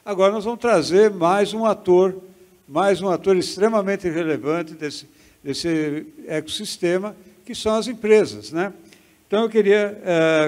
Agora nós vamos trazer mais um ator extremamente relevante desse ecossistema, que são as empresas, né? Então, eu queria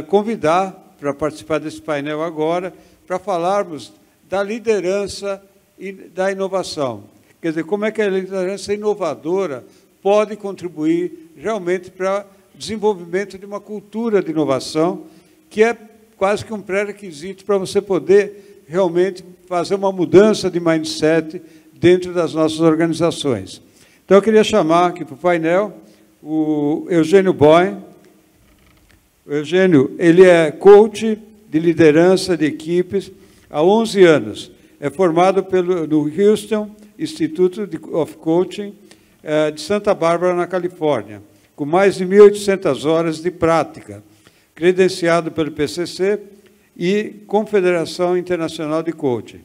convidar para participar desse painel agora, para falarmos da liderança e da inovação. Quer dizer, como é que a liderança inovadora pode contribuir realmente para o desenvolvimento de uma cultura de inovação, que é quase que um pré-requisito para você poder realmente fazer uma mudança de mindset dentro das nossas organizações. Então, eu queria chamar aqui para o painel o Eugênio Boy. O Eugênio, ele é coach de liderança de equipes há 11 anos. É formado no Houston Institute of Coaching de Santa Bárbara, na Califórnia, com mais de 1.800 horas de prática, credenciado pelo PCC e Confederação Internacional de Coaching.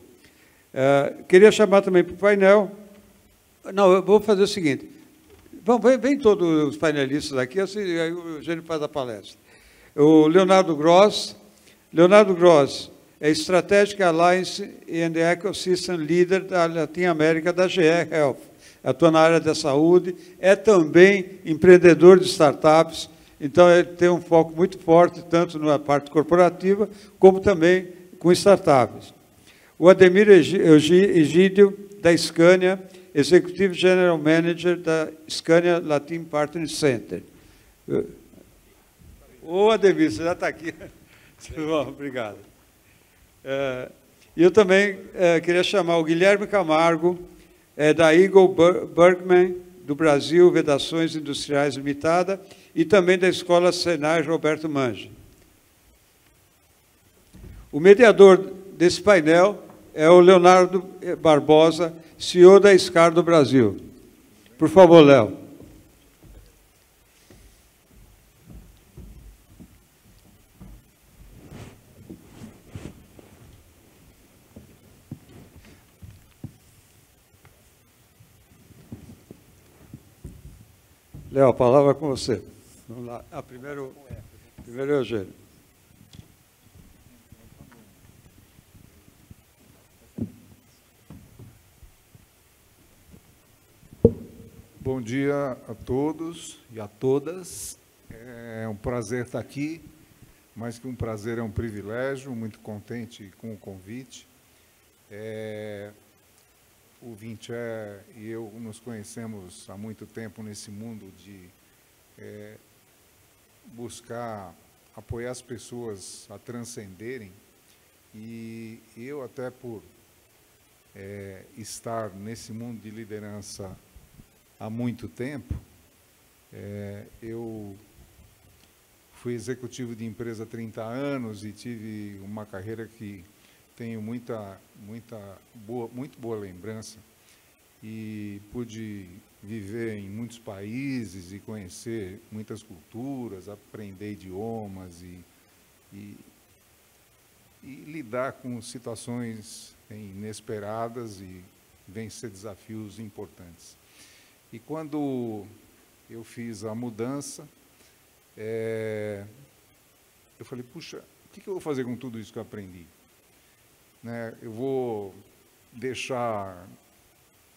Queria chamar também para o painel... Não, eu vou fazer o seguinte. Vem todos os painelistas aqui, assim, aí o Eugênio faz a palestra. O Leonardo Gross. Leonardo Gross é Strategic Alliance and Ecosystem Leader da Latin América, da GE Health. Atua na área da saúde, é também empreendedor de startups, então ele tem um foco muito forte, tanto na parte corporativa, como também com startups. O Ademir Egídio, da Scania, Executive General Manager da Scania Latin Partner Center. Ô, Ademir, você já está aqui. Bom, obrigado. Eu também queria chamar o Guilherme Camargo, da Eagle Bergman, do Brasil, Vedações Industriais Limitada, e também da Escola Senai Roberto Mangi. O mediador desse painel é o Leonardo Barbosa, CEO da SCAR do Brasil. Por favor, Léo. Léo, a palavra é com você. Vamos lá. Primeiro Eugênio. Bom dia a todos e a todas. É um prazer estar aqui, mais que um prazer, é um privilégio, muito contente com o convite. O Vinché e eu nos conhecemos há muito tempo nesse mundo de buscar apoiar as pessoas a transcenderem, e eu, até por estar nesse mundo de liderança há muito tempo, eu fui executivo de empresa há 30 anos e tive uma carreira que tenho muito boa lembrança, e pude viver em muitos países e conhecer muitas culturas, aprender idiomas e lidar com situações inesperadas e vencer desafios importantes. E quando eu fiz a mudança, eu falei, puxa, o que eu vou fazer com tudo isso que eu aprendi? Eu vou deixar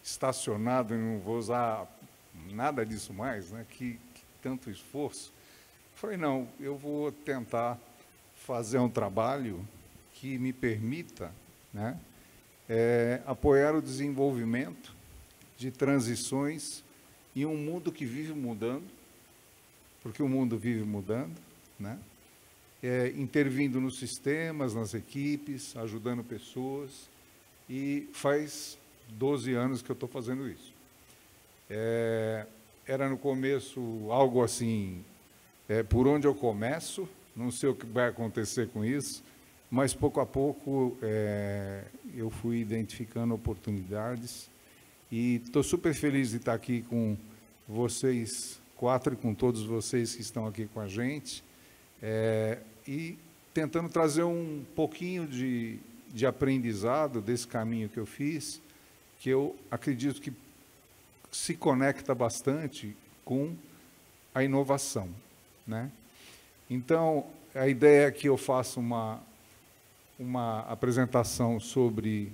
estacionado e não vou usar nada disso mais, que tanto esforço. Eu falei, não, eu vou tentar fazer um trabalho que me permita apoiar o desenvolvimento de transições em um mundo que vive mudando, porque o mundo vive mudando, intervindo nos sistemas, nas equipes, ajudando pessoas, e faz 12 anos que eu estou fazendo isso. Era no começo algo assim, por onde eu começo, não sei o que vai acontecer com isso, mas pouco a pouco eu fui identificando oportunidades, e estou super feliz de estar aqui com vocês quatro e com todos vocês que estão aqui com a gente, e tentando trazer um pouquinho de aprendizado desse caminho que eu fiz, que eu acredito que se conecta bastante com a inovação, Então, a ideia é que eu faça uma apresentação sobre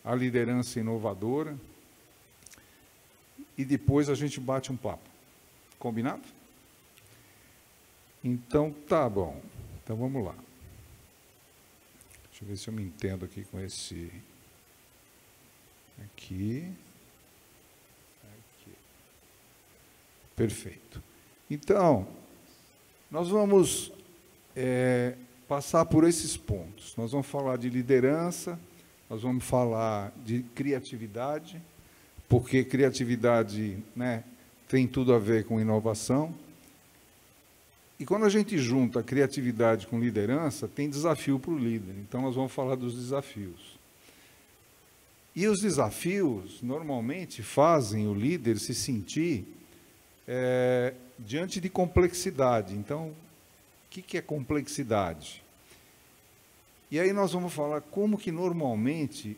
a liderança inovadora e depois a gente bate um papo. Combinado? Então, tá bom. Então, vamos lá. Deixa eu ver se eu me entendo aqui com esse... Aqui. Perfeito. Então, nós vamos passar por esses pontos. Nós vamos falar de liderança, nós vamos falar de criatividade, porque criatividade, né, tem tudo a ver com inovação. E quando a gente junta a criatividade com liderança, tem desafio para o líder. Então, nós vamos falar dos desafios. E os desafios, normalmente, fazem o líder se sentir diante de complexidade. Então, o que é complexidade? E aí nós vamos falar como que, normalmente,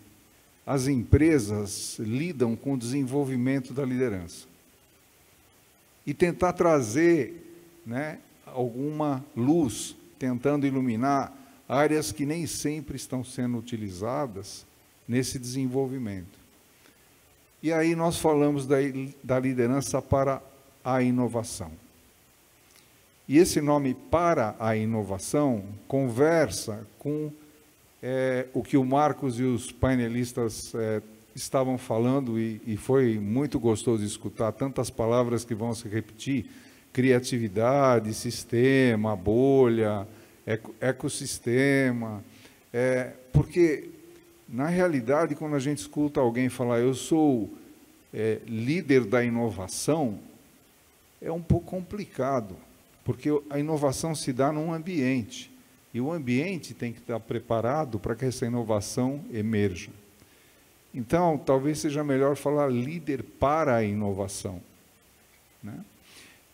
as empresas lidam com o desenvolvimento da liderança. E tentar trazer, né, alguma luz, tentando iluminar áreas que nem sempre estão sendo utilizadas nesse desenvolvimento. E aí nós falamos da liderança para a inovação. E esse nome para a inovação conversa com o que o Marcos e os painelistas estavam falando, e foi muito gostoso escutar tantas palavras que vão se repetir: criatividade, sistema, bolha, ecossistema, porque, na realidade, quando a gente escuta alguém falar eu sou líder da inovação, é um pouco complicado, porque a inovação se dá num ambiente, e o ambiente tem que estar preparado para que essa inovação emerja. Então, talvez seja melhor falar líder para a inovação, né?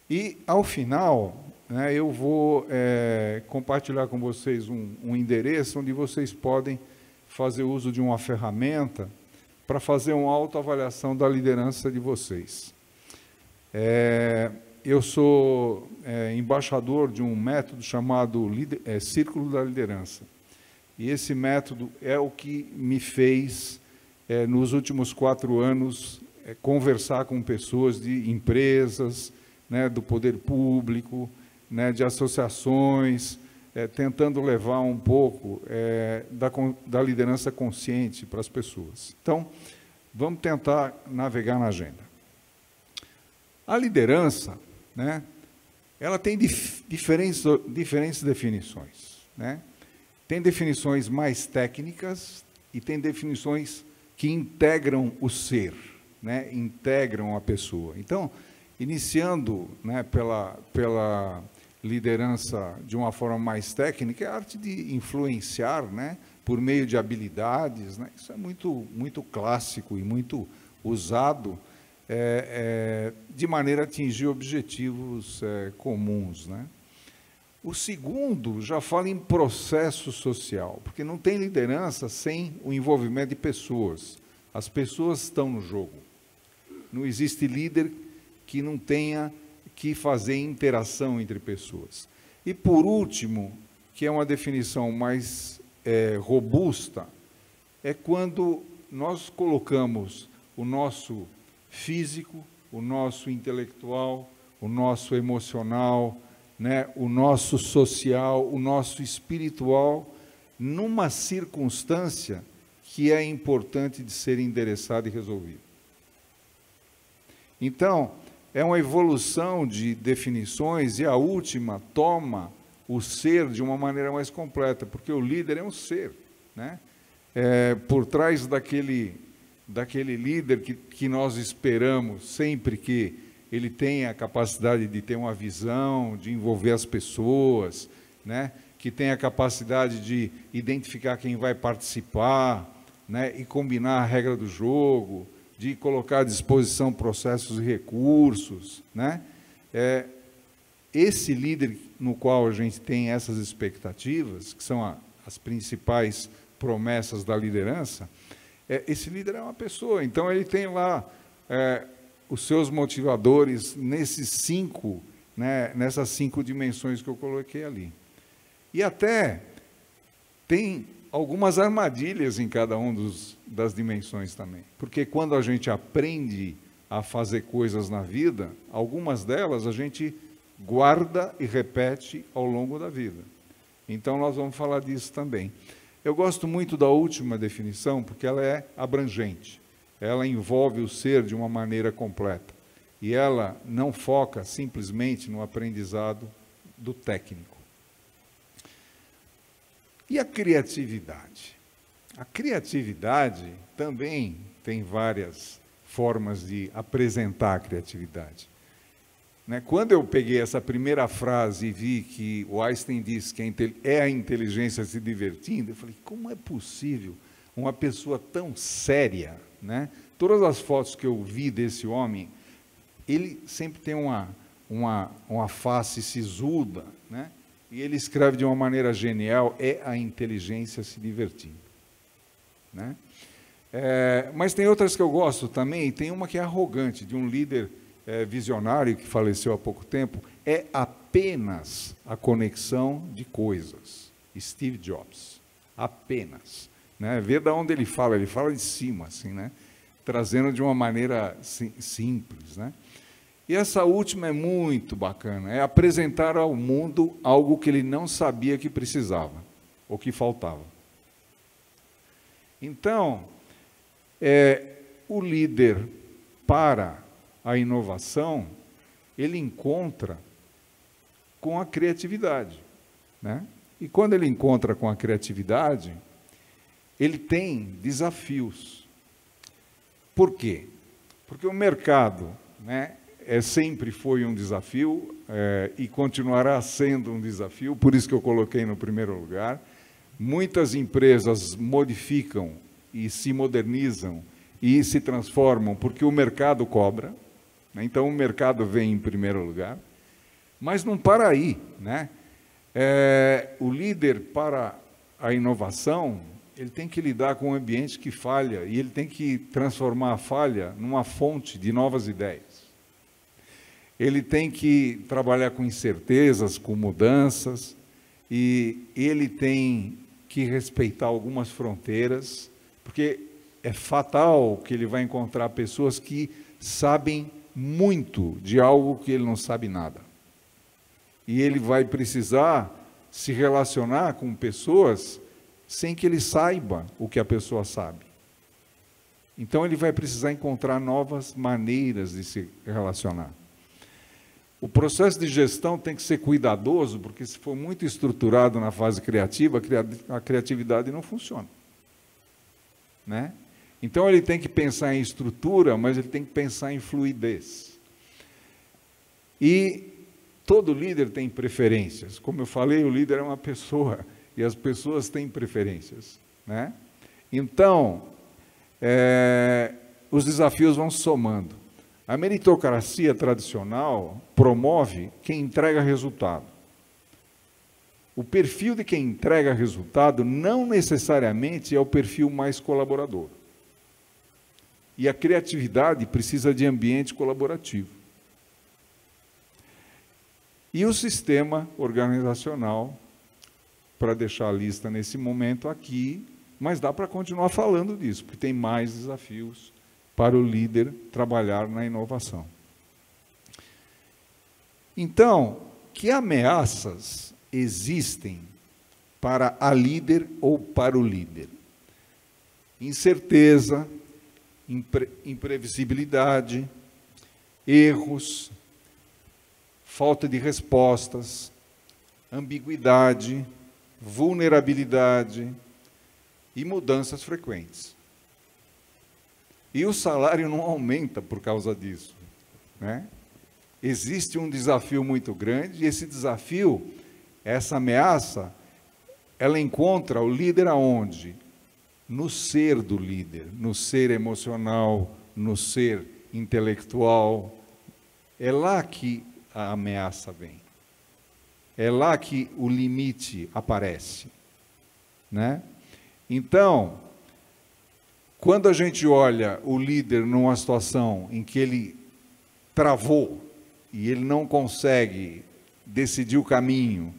E, ao final, né, eu vou compartilhar com vocês um endereço onde vocês podem fazer uso de uma ferramenta para fazer uma autoavaliação da liderança de vocês. Eu sou embaixador de um método chamado Círculo da Liderança. E esse método é o que me fez, nos últimos 4 anos, conversar com pessoas de empresas, né, do poder público, né, de associações, tentando levar um pouco da liderança consciente para as pessoas. Então, vamos tentar navegar na agenda. A liderança, né, ela tem diferentes definições, né? Tem definições mais técnicas e tem definições que integram o ser, né, integram a pessoa. Então, iniciando, né, pela liderança de uma forma mais técnica, é a arte de influenciar, né, por meio de habilidades, né? Isso é muito clássico e muito usado de maneira a atingir objetivos comuns, né? O segundo já fala em processo social, porque não tem liderança sem o envolvimento de pessoas. As pessoas estão no jogo. Não existe líder que não tenha que fazer interação entre pessoas. E, por último, que é uma definição mais robusta, é quando nós colocamos o nosso físico, o nosso intelectual, o nosso emocional, né, o nosso social, o nosso espiritual, numa circunstância que é importante de ser endereçada e resolvida. Então, é uma evolução de definições, e a última toma o ser de uma maneira mais completa, porque o líder é um ser, né? Por trás daquele líder que nós esperamos sempre que ele tenha a capacidade de ter uma visão, de envolver as pessoas, né? Que tenha a capacidade de identificar quem vai participar, né? E combinar a regra do jogo, de colocar à disposição processos e recursos, né? Esse líder no qual a gente tem essas expectativas, que são as principais promessas da liderança, esse líder é uma pessoa, então ele tem lá os seus motivadores nessas 5 dimensões que eu coloquei ali. E até tem algumas armadilhas em cada uma das dimensões também. Porque quando a gente aprende a fazer coisas na vida, algumas delas a gente guarda e repete ao longo da vida. Então, nós vamos falar disso também. Eu gosto muito da última definição, porque ela é abrangente. Ela envolve o ser de uma maneira completa. E ela não foca simplesmente no aprendizado do técnico. E a criatividade? A criatividade também tem várias formas de apresentar a criatividade. Quando eu peguei essa primeira frase e vi que o Einstein disse que é a inteligência se divertindo, eu falei, como é possível uma pessoa tão séria, né? Todas as fotos que eu vi desse homem, ele sempre tem uma face sisuda, né? E ele escreve de uma maneira genial, é a inteligência se divertindo, né? Mas tem outras que eu gosto também, tem uma que é arrogante, de um líder visionário que faleceu há pouco tempo, é apenas a conexão de coisas. Steve Jobs, apenas. Né? Vê de onde ele fala de cima, assim, né? Trazendo de uma maneira simples. Né? E essa última é muito bacana, é apresentar ao mundo algo que ele não sabia que precisava, ou que faltava. Então, o líder para a inovação, ele encontra com a criatividade, né? E quando ele encontra com a criatividade, ele tem desafios. Por quê? Porque o mercado, né, sempre foi um desafio e continuará sendo um desafio, por isso que eu coloquei no primeiro lugar. Muitas empresas modificam e se modernizam e se transformam porque o mercado cobra. Então, o mercado vem em primeiro lugar, mas não para aí, né? O líder para a inovação, ele tem que lidar com um ambiente que falha, e ele tem que transformar a falha numa fonte de novas ideias. Ele tem que trabalhar com incertezas, com mudanças, e ele tem que respeitar algumas fronteiras, porque é fatal que ele vai encontrar pessoas que sabem muito de algo que ele não sabe nada. E ele vai precisar se relacionar com pessoas sem que ele saiba o que a pessoa sabe. Então ele vai precisar encontrar novas maneiras de se relacionar. O processo de gestão tem que ser cuidadoso, porque se for muito estruturado na fase criativa, a criatividade não funciona. Né? Então, ele tem que pensar em estrutura, mas ele tem que pensar em fluidez. E todo líder tem preferências. Como eu falei, o líder é uma pessoa, e as pessoas têm preferências. Né? Então, os desafios vão somando. A meritocracia tradicional promove quem entrega resultado. O perfil de quem entrega resultado não necessariamente é o perfil mais colaborador. E a criatividade precisa de ambiente colaborativo. E o sistema organizacional, para deixar a lista nesse momento aqui, mas dá para continuar falando disso, porque tem mais desafios para o líder trabalhar na inovação. Então, que ameaças existem para a líder ou para o líder? Incerteza, imprevisibilidade, erros, falta de respostas, ambiguidade, vulnerabilidade e mudanças frequentes. E o salário não aumenta por causa disso, né? Existe um desafio muito grande, e esse desafio, essa ameaça, ela encontra o líder aonde? No ser do líder, no ser emocional, no ser intelectual. É lá que a ameaça vem. É lá que o limite aparece, né? Então, quando a gente olha o líder numa situação em que ele travou e ele não consegue decidir o caminho,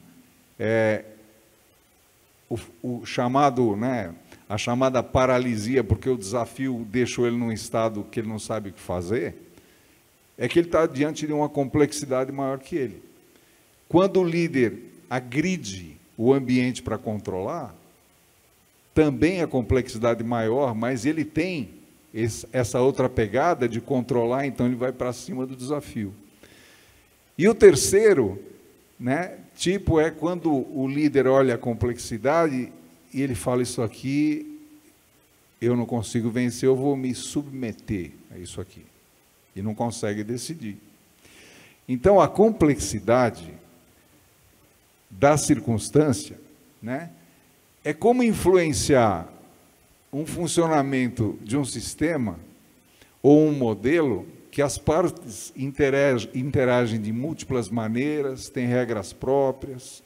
o chamado, né, a chamada paralisia, porque o desafio deixou ele num estado que ele não sabe o que fazer, é que ele está diante de uma complexidade maior que ele. Quando o líder agride o ambiente para controlar, também a complexidade maior, mas ele tem essa outra pegada de controlar, então ele vai para cima do desafio. E o terceiro, né, tipo é quando o líder olha a complexidade e ele fala, isso aqui eu não consigo vencer, eu vou me submeter a isso aqui. E não consegue decidir. Então, a complexidade da circunstância, né, é como influenciar um funcionamento de um sistema ou um modelo que as partes interagem de múltiplas maneiras, têm regras próprias,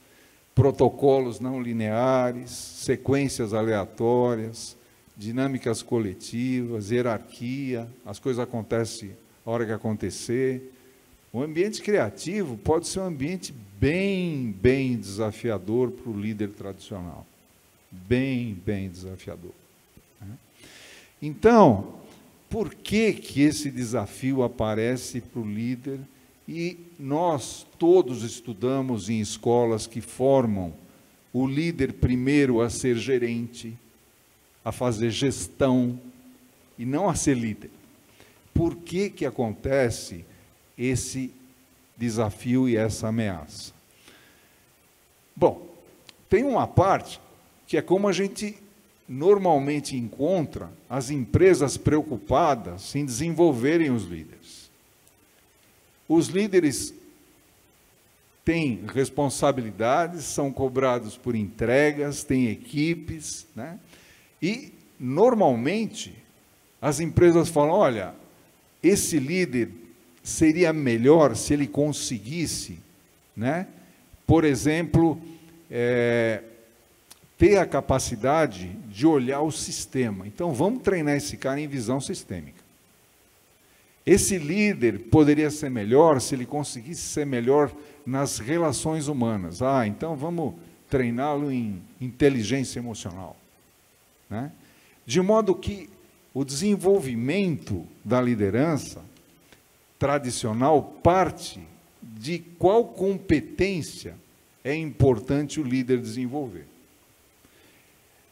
protocolos não lineares, sequências aleatórias, dinâmicas coletivas, hierarquia, as coisas acontecem a hora que acontecer. O ambiente criativo pode ser um ambiente bem desafiador para o líder tradicional. Bem desafiador. Então, por que esse desafio aparece para o líder? E nós todos estudamos em escolas que formam o líder primeiro a ser gerente, a fazer gestão, e não a ser líder. Por que acontece esse desafio e essa ameaça? Bom, tem uma parte que é como a gente normalmente encontra as empresas preocupadas em desenvolverem os líderes. Os líderes têm responsabilidades, são cobrados por entregas, têm equipes, né? E, normalmente, as empresas falam, olha, esse líder seria melhor se ele conseguisse, né, por exemplo, ter a capacidade de olhar o sistema. Então, vamos treinar esse cara em visão sistêmica. Esse líder poderia ser melhor se ele conseguisse ser melhor nas relações humanas. Ah, então vamos treiná-lo em inteligência emocional, né? De modo que o desenvolvimento da liderança tradicional parte de qual competência é importante o líder desenvolver.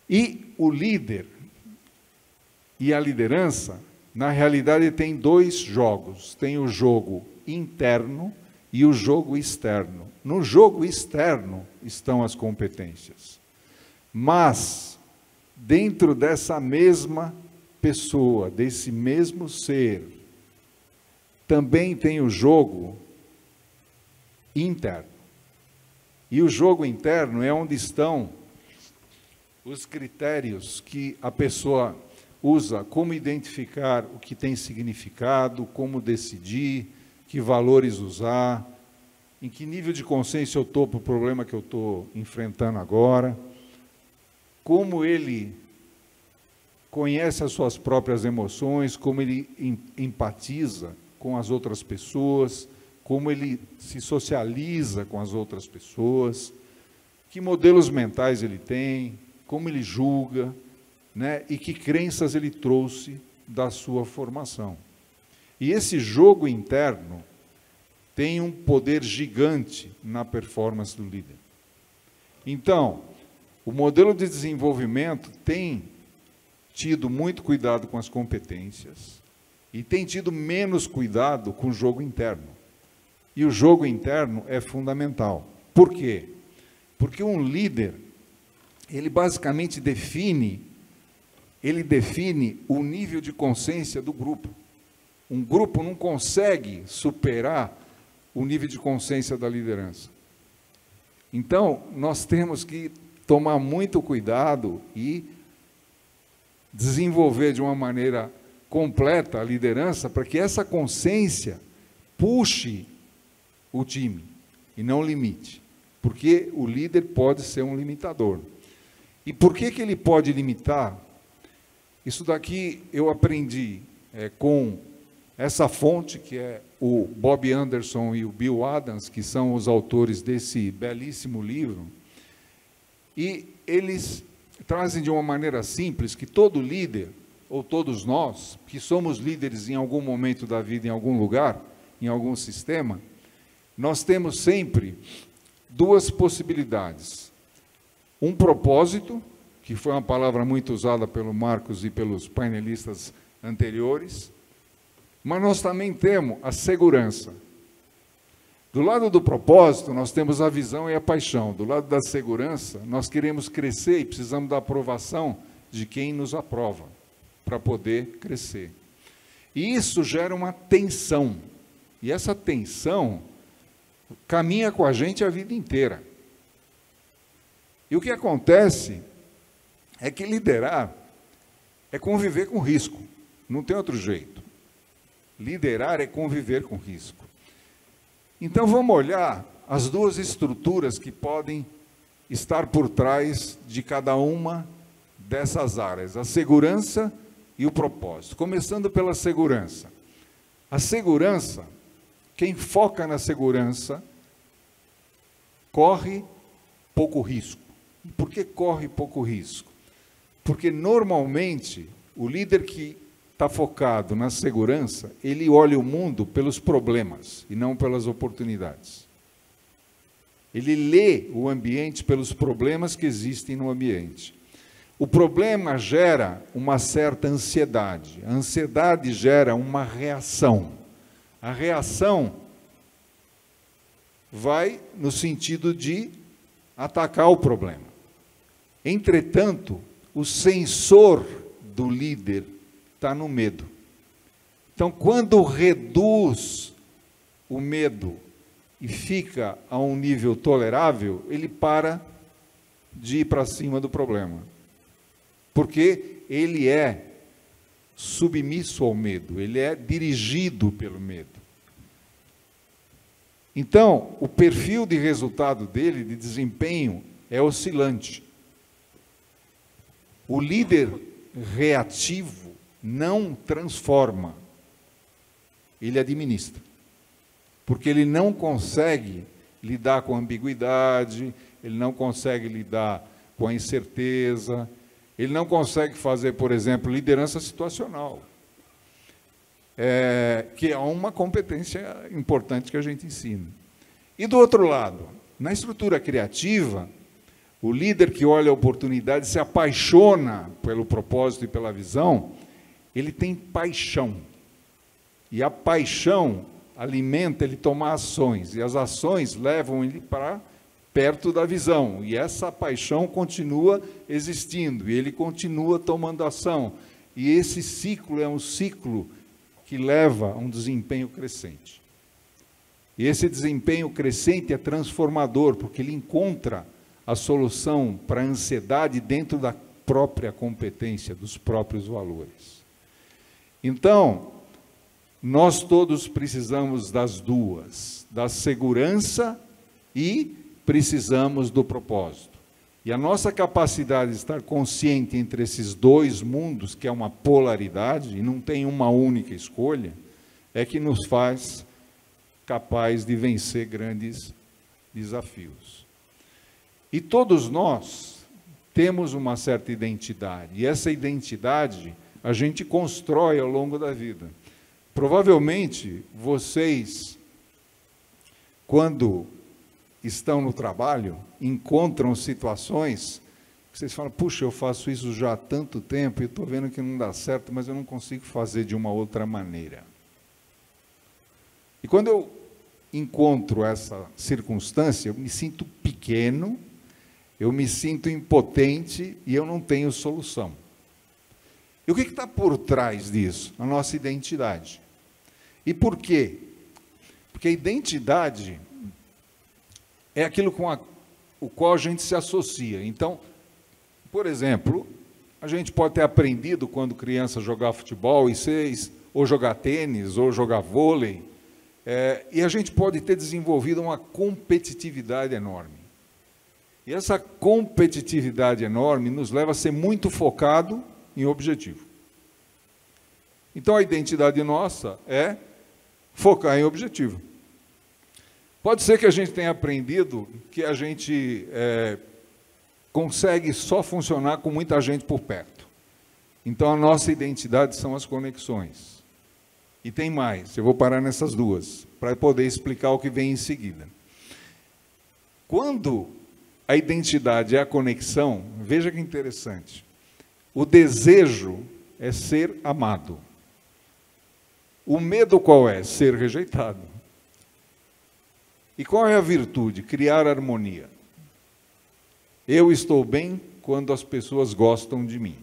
E o líder e a liderança, na realidade, tem dois jogos. Tem o jogo interno e o jogo externo. No jogo externo estão as competências. Mas, dentro dessa mesma pessoa, desse mesmo ser, também tem o jogo interno. E o jogo interno é onde estão os critérios que a pessoa usa, como identificar o que tem significado, como decidir, que valores usar, em que nível de consciência eu estou para o problema que eu estou enfrentando agora, como ele conhece as suas próprias emoções, como ele empatiza com as outras pessoas, como ele se socializa com as outras pessoas, que modelos mentais ele tem, como ele julga, né, e que crenças ele trouxe da sua formação. E esse jogo interno tem um poder gigante na performance do líder. Então, o modelo de desenvolvimento tem tido muito cuidado com as competências e tem tido menos cuidado com o jogo interno. E o jogo interno é fundamental. Por quê? Porque um líder, ele basicamente define o nível de consciência do grupo. Um grupo não consegue superar o nível de consciência da liderança. Então, nós temos que tomar muito cuidado e desenvolver de uma maneira completa a liderança para que essa consciência puxe o time e não limite. Porque o líder pode ser um limitador. E por que ele pode limitar? Isso daqui eu aprendi com essa fonte, que é o Bob Anderson e o Bill Adams, que são os autores desse belíssimo livro. E eles trazem de uma maneira simples que todo líder, ou todos nós, que somos líderes em algum momento da vida, em algum lugar, em algum sistema, nós temos sempre duas possibilidades. Um propósito, que foi uma palavra muito usada pelo Marcos e pelos painelistas anteriores, mas nós também temos a segurança. Do lado do propósito, nós temos a visão e a paixão. Do lado da segurança, nós queremos crescer e precisamos da aprovação de quem nos aprova, para poder crescer. E isso gera uma tensão. E essa tensão caminha com a gente a vida inteira. E o que acontece é que liderar é conviver com risco. Não tem outro jeito. Liderar é conviver com risco. Então, vamos olhar as duas estruturas que podem estar por trás de cada uma dessas áreas, a segurança e o propósito. Começando pela segurança. A segurança, quem foca na segurança, corre pouco risco. E por que corre pouco risco? Porque, normalmente, o líder que está focado na segurança, ele olha o mundo pelos problemas e não pelas oportunidades. Ele lê o ambiente pelos problemas que existem no ambiente. O problema gera uma certa ansiedade. A ansiedade gera uma reação. A reação vai no sentido de atacar o problema. Entretanto, o sensor do líder está no medo. Então, quando reduz o medo e fica a um nível tolerável, ele para de ir para cima do problema. Porque ele é submisso ao medo, ele é dirigido pelo medo. Então, o perfil de resultado dele, de desempenho, é oscilante. O líder reativo não transforma, ele administra. Porque ele não consegue lidar com a ambiguidade, ele não consegue lidar com a incerteza, ele não consegue fazer, por exemplo, liderança situacional, que é uma competência importante que a gente ensina. E do outro lado, na estrutura criativa, o líder que olha a oportunidade, se apaixona pelo propósito e pela visão, ele tem paixão. E a paixão alimenta ele tomar ações, e as ações levam ele para perto da visão, e essa paixão continua existindo, e ele continua tomando ação. E esse ciclo é um ciclo que leva a um desempenho crescente. E esse desempenho crescente é transformador, porque ele encontra a solução para a ansiedade dentro da própria competência, dos próprios valores. Então, nós todos precisamos das duas, da segurança e precisamos do propósito. E a nossa capacidade de estar consciente entre esses dois mundos, que é uma polaridade, e não tem uma única escolha, é que nos faz capaz de vencer grandes desafios. E todos nós temos uma certa identidade, e essa identidade a gente constrói ao longo da vida. Provavelmente, vocês, quando estão no trabalho, encontram situações que vocês falam, puxa, eu faço isso já há tanto tempo e estou vendo que não dá certo, mas eu não consigo fazer de uma outra maneira. E quando eu encontro essa circunstância, eu me sinto pequeno, eu me sinto impotente e eu não tenho solução. E o que está por trás disso? A nossa identidade. E por quê? Porque a identidade é aquilo com o qual a gente se associa. Então, por exemplo, a gente pode ter aprendido quando criança jogar futebol, ou jogar tênis, ou jogar vôlei, e a gente pode ter desenvolvido uma competitividade enorme. E essa competitividade enorme nos leva a ser muito focado em objetivo. Então, a identidade nossa é focar em objetivo. Pode ser que a gente tenha aprendido que a gente consegue só funcionar com muita gente por perto. Então, a nossa identidade são as conexões. E tem mais, eu vou parar nessas duas, para poder explicar o que vem em seguida. Quando a identidade é a conexão, veja que interessante. O desejo é ser amado. O medo qual é? Ser rejeitado. E qual é a virtude? Criar harmonia. Eu estou bem quando as pessoas gostam de mim.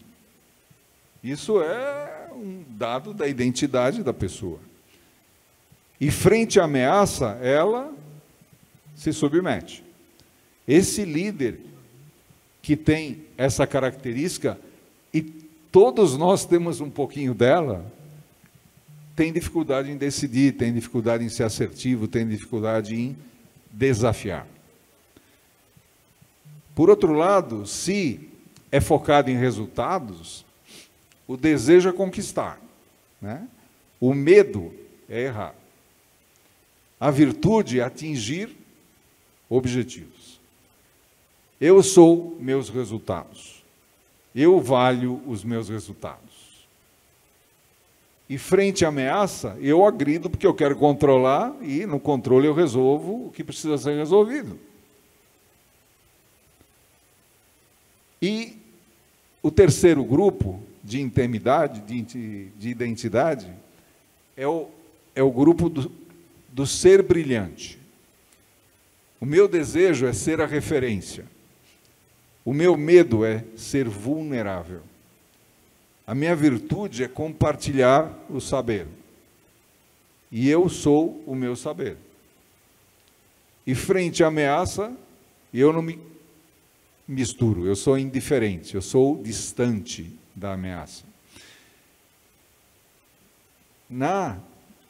Isso é um dado da identidade da pessoa. E frente à ameaça, ela se submete. Esse líder que tem essa característica, e todos nós temos um pouquinho dela, tem dificuldade em decidir, tem dificuldade em ser assertivo, tem dificuldade em desafiar. Por outro lado, se é focado em resultados, o desejo é conquistar, né? O medo é errar. A virtude é atingir objetivos. Eu sou meus resultados. Eu valho os meus resultados. E frente à ameaça, eu agrido porque eu quero controlar e no controle eu resolvo o que precisa ser resolvido. E o terceiro grupo de intimidade, de identidade, é o grupo do ser brilhante. O meu desejo é ser a referência. O meu medo é ser vulnerável. A minha virtude é compartilhar o saber. E eu sou o meu saber. E frente à ameaça, eu não me misturo, eu sou indiferente, eu sou distante da ameaça. Na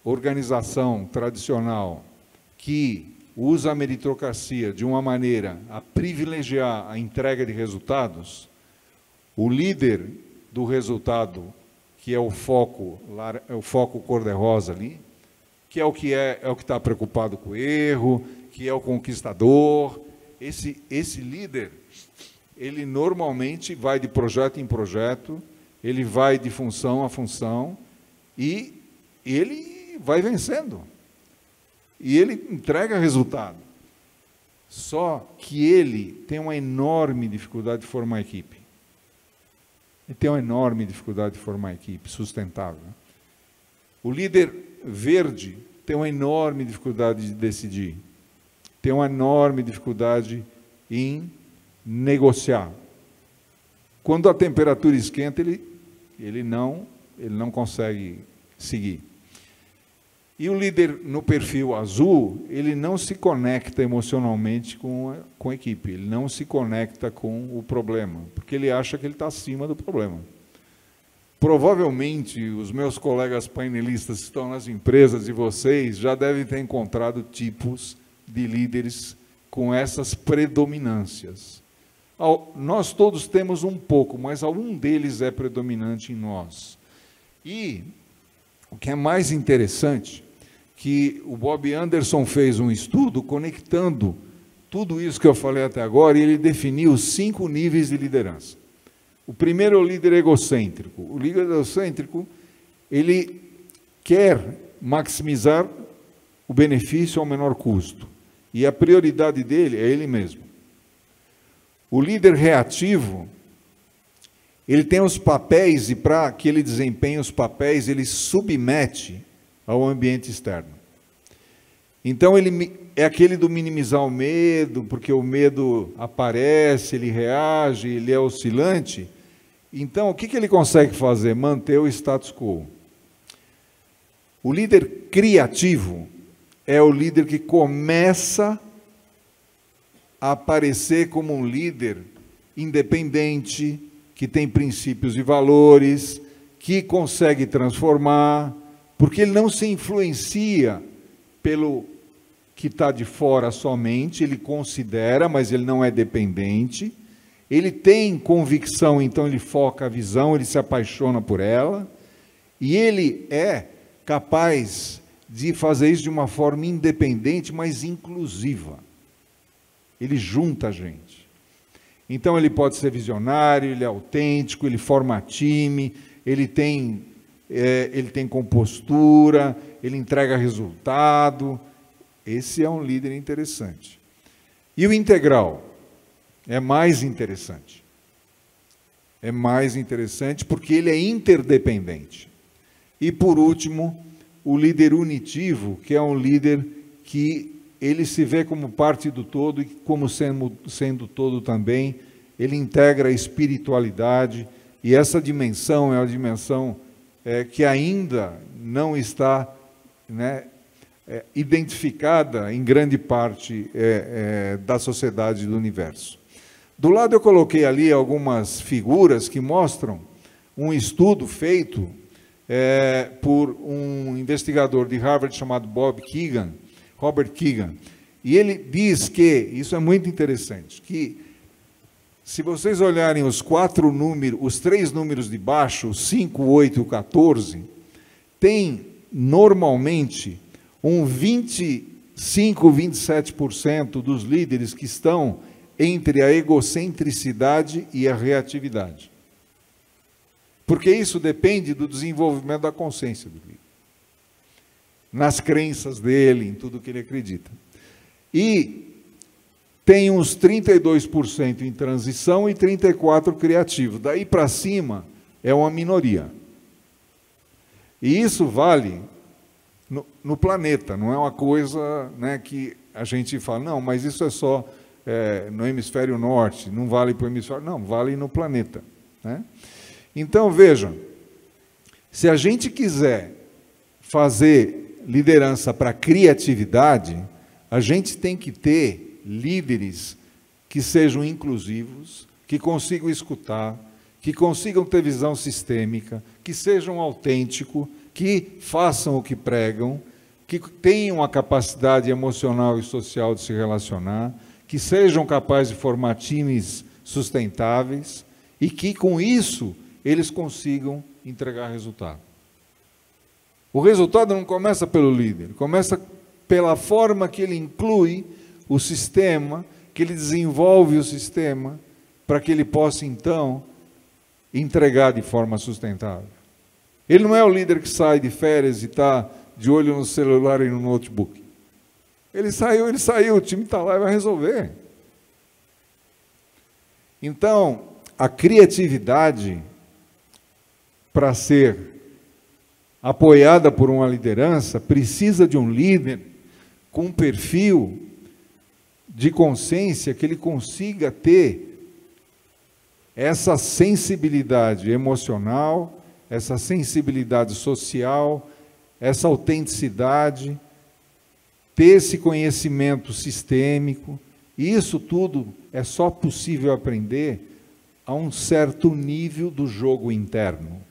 organização tradicional que usa a meritocracia de uma maneira a privilegiar a entrega de resultados, o líder do resultado, que é o foco cor-de-rosa ali, que é o que está preocupado com o erro, que é o conquistador, esse líder, ele normalmente vai de projeto em projeto, ele vai de função a função, e ele vai vencendo. E ele entrega resultado. Só que ele tem uma enorme dificuldade de formar equipe. Ele tem uma enorme dificuldade de formar equipe sustentável. O líder verde tem uma enorme dificuldade de decidir. Tem uma enorme dificuldade em negociar. Quando a temperatura esquenta, ele não consegue seguir. E o líder no perfil azul, ele não se conecta emocionalmente com a equipe, ele não se conecta com o problema, porque ele acha que ele está acima do problema. Provavelmente, os meus colegas painelistas que estão nas empresas e vocês já devem ter encontrado tipos de líderes com essas predominâncias. Nós todos temos um pouco, mas algum deles é predominante em nós. E o que é mais interessante, que o Bob Anderson fez um estudo conectando tudo isso que eu falei até agora, e ele definiu 5 níveis de liderança. O primeiro é o líder egocêntrico. O líder egocêntrico, ele quer maximizar o benefício ao menor custo. E a prioridade dele é ele mesmo. O líder reativo, ele tem os papéis, e para que ele desempenhe os papéis, ele submete ao ambiente externo. Então, ele é aquele do minimizar o medo, porque o medo aparece, ele reage, ele é oscilante. Então, o que ele consegue fazer? Manter o status quo. O líder criativo é o líder que começa a aparecer como um líder independente, que tem princípios e valores, que consegue transformar, porque ele não se influencia pelo que está de fora somente, ele considera, mas ele não é dependente, ele tem convicção, então ele foca a visão, ele se apaixona por ela, e ele é capaz de fazer isso de uma forma independente, mas inclusiva. Ele junta a gente. Então, ele pode ser visionário, ele é autêntico, ele forma time, ele tem compostura, ele entrega resultado. Esse é um líder interessante. E o integral é mais interessante. É mais interessante porque ele é interdependente. E, por último, o líder unitivo, que é um líder que ele se vê como parte do todo e como sendo todo também. Ele integra a espiritualidade, e essa dimensão é uma dimensão que ainda não está, né, identificada em grande parte da sociedade do universo. Do lado eu coloquei ali algumas figuras que mostram um estudo feito por um investigador de Harvard chamado Robert Keegan, e ele diz que, isso é muito interessante, que se vocês olharem os três números de baixo, o 5, 8 e o 14, tem normalmente um 25, 27% dos líderes que estão entre a egocentricidade e a reatividade. Porque isso depende do desenvolvimento da consciência do líder, nas crenças dele, em tudo que ele acredita. E tem uns 32% em transição e 34% criativo. Daí para cima é uma minoria. E isso vale no planeta, não é uma coisa, né, que a gente fala, não, mas isso é só no hemisfério norte, não vale para o hemisfério... Não, vale no planeta, né? Então, vejam, se a gente quiser fazer liderança para criatividade, a gente tem que ter líderes que sejam inclusivos, que consigam escutar, que consigam ter visão sistêmica, que sejam autênticos, que façam o que pregam, que tenham a capacidade emocional e social de se relacionar, que sejam capazes de formar times sustentáveis e que, com isso, eles consigam entregar resultado. O resultado não começa pelo líder, começa pela forma que ele inclui o sistema, que ele desenvolve o sistema, para que ele possa, então, entregar de forma sustentável. Ele não é o líder que sai de férias e está de olho no celular e no notebook. Ele saiu, o time está lá e vai resolver. Então, a criatividade, para ser apoiada por uma liderança, precisa de um líder com um perfil de consciência que ele consiga ter essa sensibilidade emocional, essa sensibilidade social, essa autenticidade, ter esse conhecimento sistêmico. E isso tudo é só possível aprender a um certo nível do jogo interno.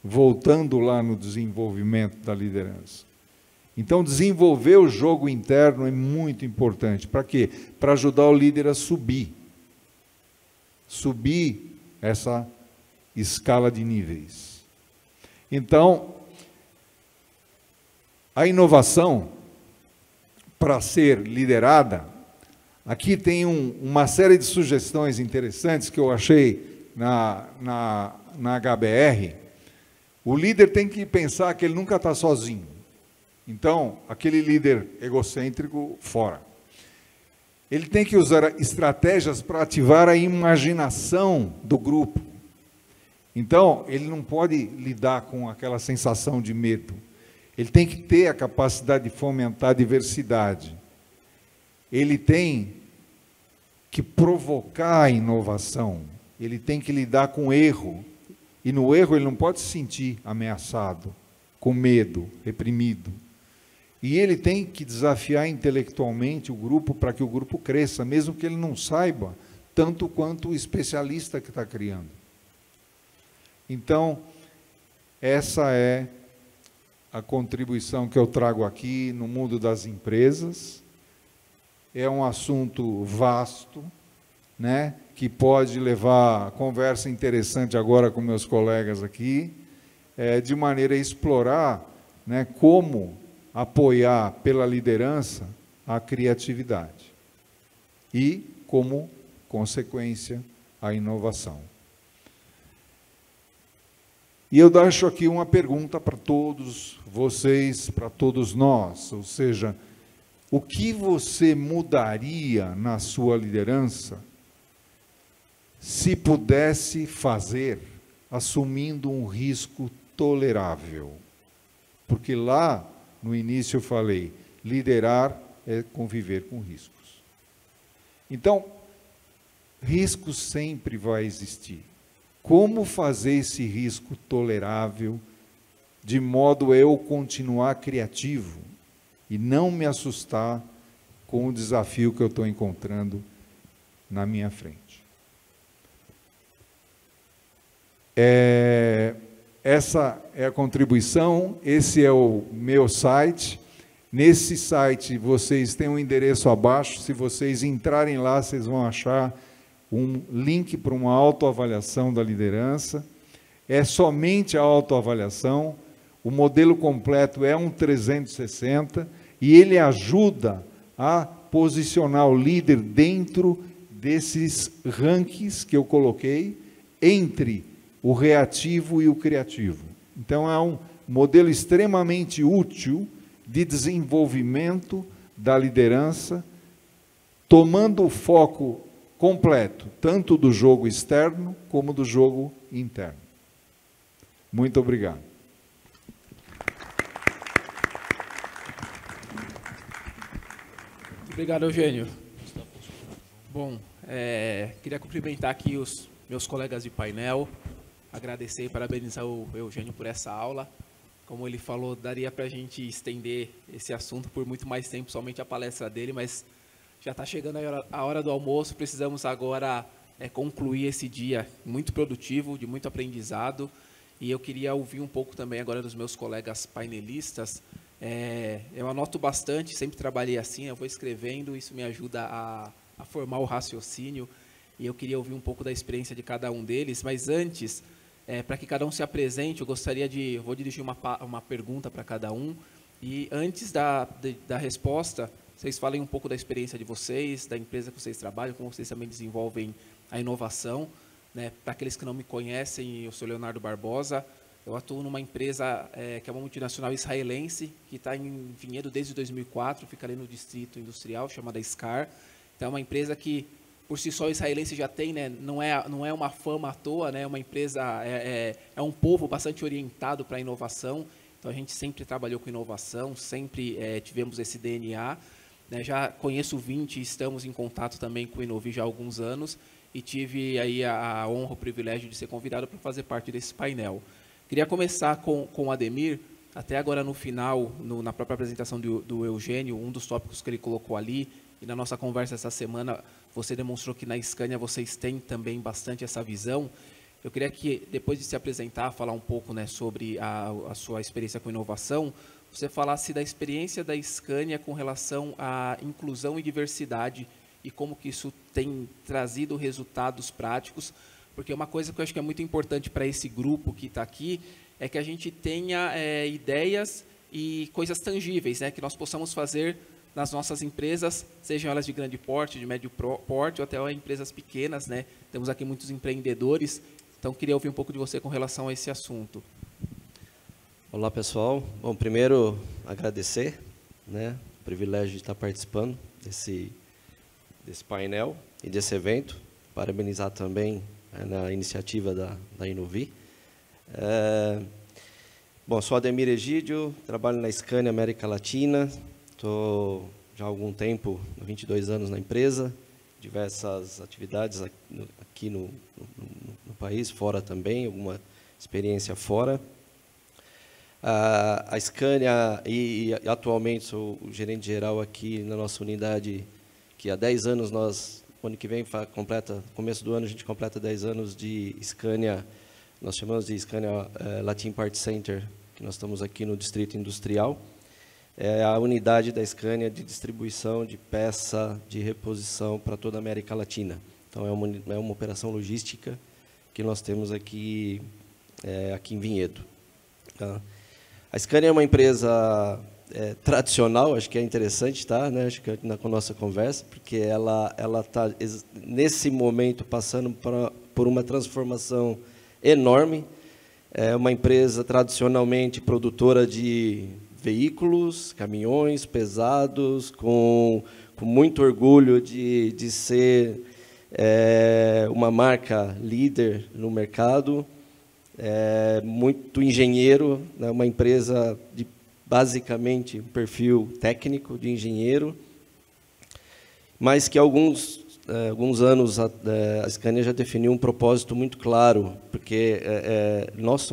Voltando lá no desenvolvimento da liderança. Então, desenvolver o jogo interno é muito importante. Para quê? Para ajudar o líder a subir. Subir essa escala de níveis. Então, a inovação, para ser liderada, aqui tem uma série de sugestões interessantes que eu achei na HBR. O líder tem que pensar que ele nunca está sozinho. Então, aquele líder egocêntrico, fora. Ele tem que usar estratégias para ativar a imaginação do grupo. Então, ele não pode lidar com aquela sensação de medo. Ele tem que ter a capacidade de fomentar a diversidade. Ele tem que provocar a inovação. Ele tem que lidar com o erro. E no erro ele não pode se sentir ameaçado, com medo, reprimido. E ele tem que desafiar intelectualmente o grupo para que o grupo cresça, mesmo que ele não saiba tanto quanto o especialista que está criando. Então, essa é a contribuição que eu trago aqui no mundo das empresas. É um assunto vasto, né, que pode levar a conversa interessante agora com meus colegas aqui, de maneira a explorar, né, como apoiar pela liderança a criatividade e como consequência, a inovação. E eu deixo aqui uma pergunta para todos vocês, para todos nós, ou seja, o que você mudaria na sua liderança se pudesse fazer assumindo um risco tolerável? Porque lá, no início eu falei, liderar é conviver com riscos. Então, risco sempre vai existir. Como fazer esse risco tolerável, de modo a eu continuar criativo e não me assustar com o desafio que eu estou encontrando na minha frente? Essa é a contribuição, esse é o meu site. Nesse site, vocês têm um endereço abaixo, se vocês entrarem lá, vocês vão achar um link para uma autoavaliação da liderança. É somente a autoavaliação, o modelo completo é um 360, e ele ajuda a posicionar o líder dentro desses rankings que eu coloquei, entre o reativo e o criativo. Então, é um modelo extremamente útil de desenvolvimento da liderança, tomando o foco completo, tanto do jogo externo como do jogo interno. Muito obrigado. Obrigado, Eugênio. Bom, queria cumprimentar aqui os meus colegas de painel, agradecer e parabenizar o Eugênio por essa aula. Como ele falou, daria para a gente estender esse assunto por muito mais tempo, somente a palestra dele, mas já está chegando a hora do almoço, precisamos agora concluir esse dia muito produtivo, de muito aprendizado, e eu queria ouvir um pouco também agora dos meus colegas painelistas. Eu anoto bastante, sempre trabalhei assim, eu vou escrevendo, isso me ajuda a formar o raciocínio, e eu queria ouvir um pouco da experiência de cada um deles, mas antes, para que cada um se apresente, eu vou dirigir uma pergunta para cada um, e antes da resposta, vocês falem um pouco da experiência de vocês, da empresa que vocês trabalham, como vocês também desenvolvem a inovação. Né? Para aqueles que não me conhecem, eu sou Leonardo Barbosa, eu atuo numa empresa que é uma multinacional israelense, que está em Vinhedo desde 2004, fica ali no distrito industrial, chamada SCAR. Então, é uma empresa que, por si só, o israelense já tem, né? Não é uma fama à toa, né? Uma empresa, é um povo bastante orientado para a inovação. Então, a gente sempre trabalhou com inovação, sempre tivemos esse DNA. Né? Já conheço o 20, estamos em contato também com o Inovi já há alguns anos, e tive aí a honra, o privilégio de ser convidado para fazer parte desse painel. Queria começar com o Ademir. Até agora no final, na própria apresentação do Eugênio, um dos tópicos que ele colocou ali, e na nossa conversa essa semana, você demonstrou que na Scania vocês têm também bastante essa visão. Eu queria que, depois de se apresentar, falar um pouco, né, sobre a sua experiência com inovação, você falasse da experiência da Scania com relação à inclusão e diversidade e como que isso tem trazido resultados práticos, porque uma coisa que eu acho que é muito importante para esse grupo que está aqui é que a gente tenha ideias e coisas tangíveis, né, que nós possamos fazer nas nossas empresas, sejam elas de grande porte, de médio porte, ou até empresas pequenas, né? Temos aqui muitos empreendedores, então queria ouvir um pouco de você com relação a esse assunto. Olá, pessoal. Bom, primeiro, agradecer, né, o privilégio de estar participando desse painel e desse evento. Parabenizar também na iniciativa da Inovi. Bom, sou Ademir Egídio, trabalho na Scania América Latina, estou já há algum tempo, 22 anos na empresa, diversas atividades aqui no país, fora também, alguma experiência fora. A Scania, e atualmente sou o gerente geral aqui na nossa unidade, que há 10 anos nós, ano que vem, começo do ano, a gente completa 10 anos de Scania, nós chamamos de Scania Latin Part Center, que nós estamos aqui no Distrito Industrial. É a unidade da Scania de distribuição de peça de reposição para toda a América Latina. Então, é uma operação logística que nós temos aqui em Vinhedo. A Scania é uma empresa tradicional, acho que é interessante, tá, né? Acho que com a nossa conversa, porque ela está, nesse momento, passando por uma transformação enorme. É uma empresa tradicionalmente produtora de veículos, caminhões pesados, com muito orgulho de ser uma marca líder no mercado, muito engenheiro, né, uma empresa de basicamente um perfil técnico de engenheiro, mas que alguns anos a Scania já definiu um propósito muito claro, porque nós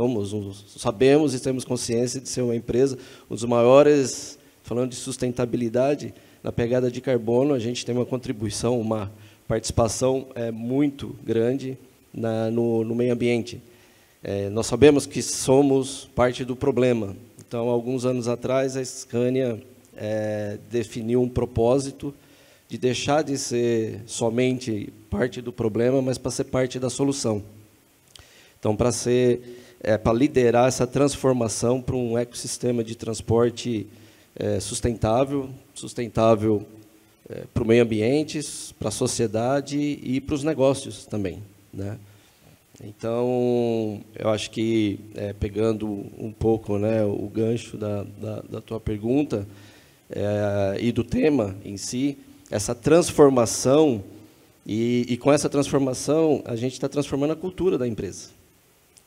sabemos e temos consciência de ser uma empresa, um dos maiores, falando de sustentabilidade, na pegada de carbono, a gente tem uma contribuição, uma participação muito grande no meio ambiente. Nós sabemos que somos parte do problema. Então, alguns anos atrás, a Scania definiu um propósito de deixar de ser somente parte do problema, mas para ser parte da solução. Então, para liderar essa transformação para um ecossistema de transporte sustentável para o meio ambiente, para a sociedade e para os negócios também, né? Então, eu acho que, pegando um pouco, né, o gancho da tua pergunta e do tema em si, essa transformação, e com essa transformação, a gente está transformando a cultura da empresa.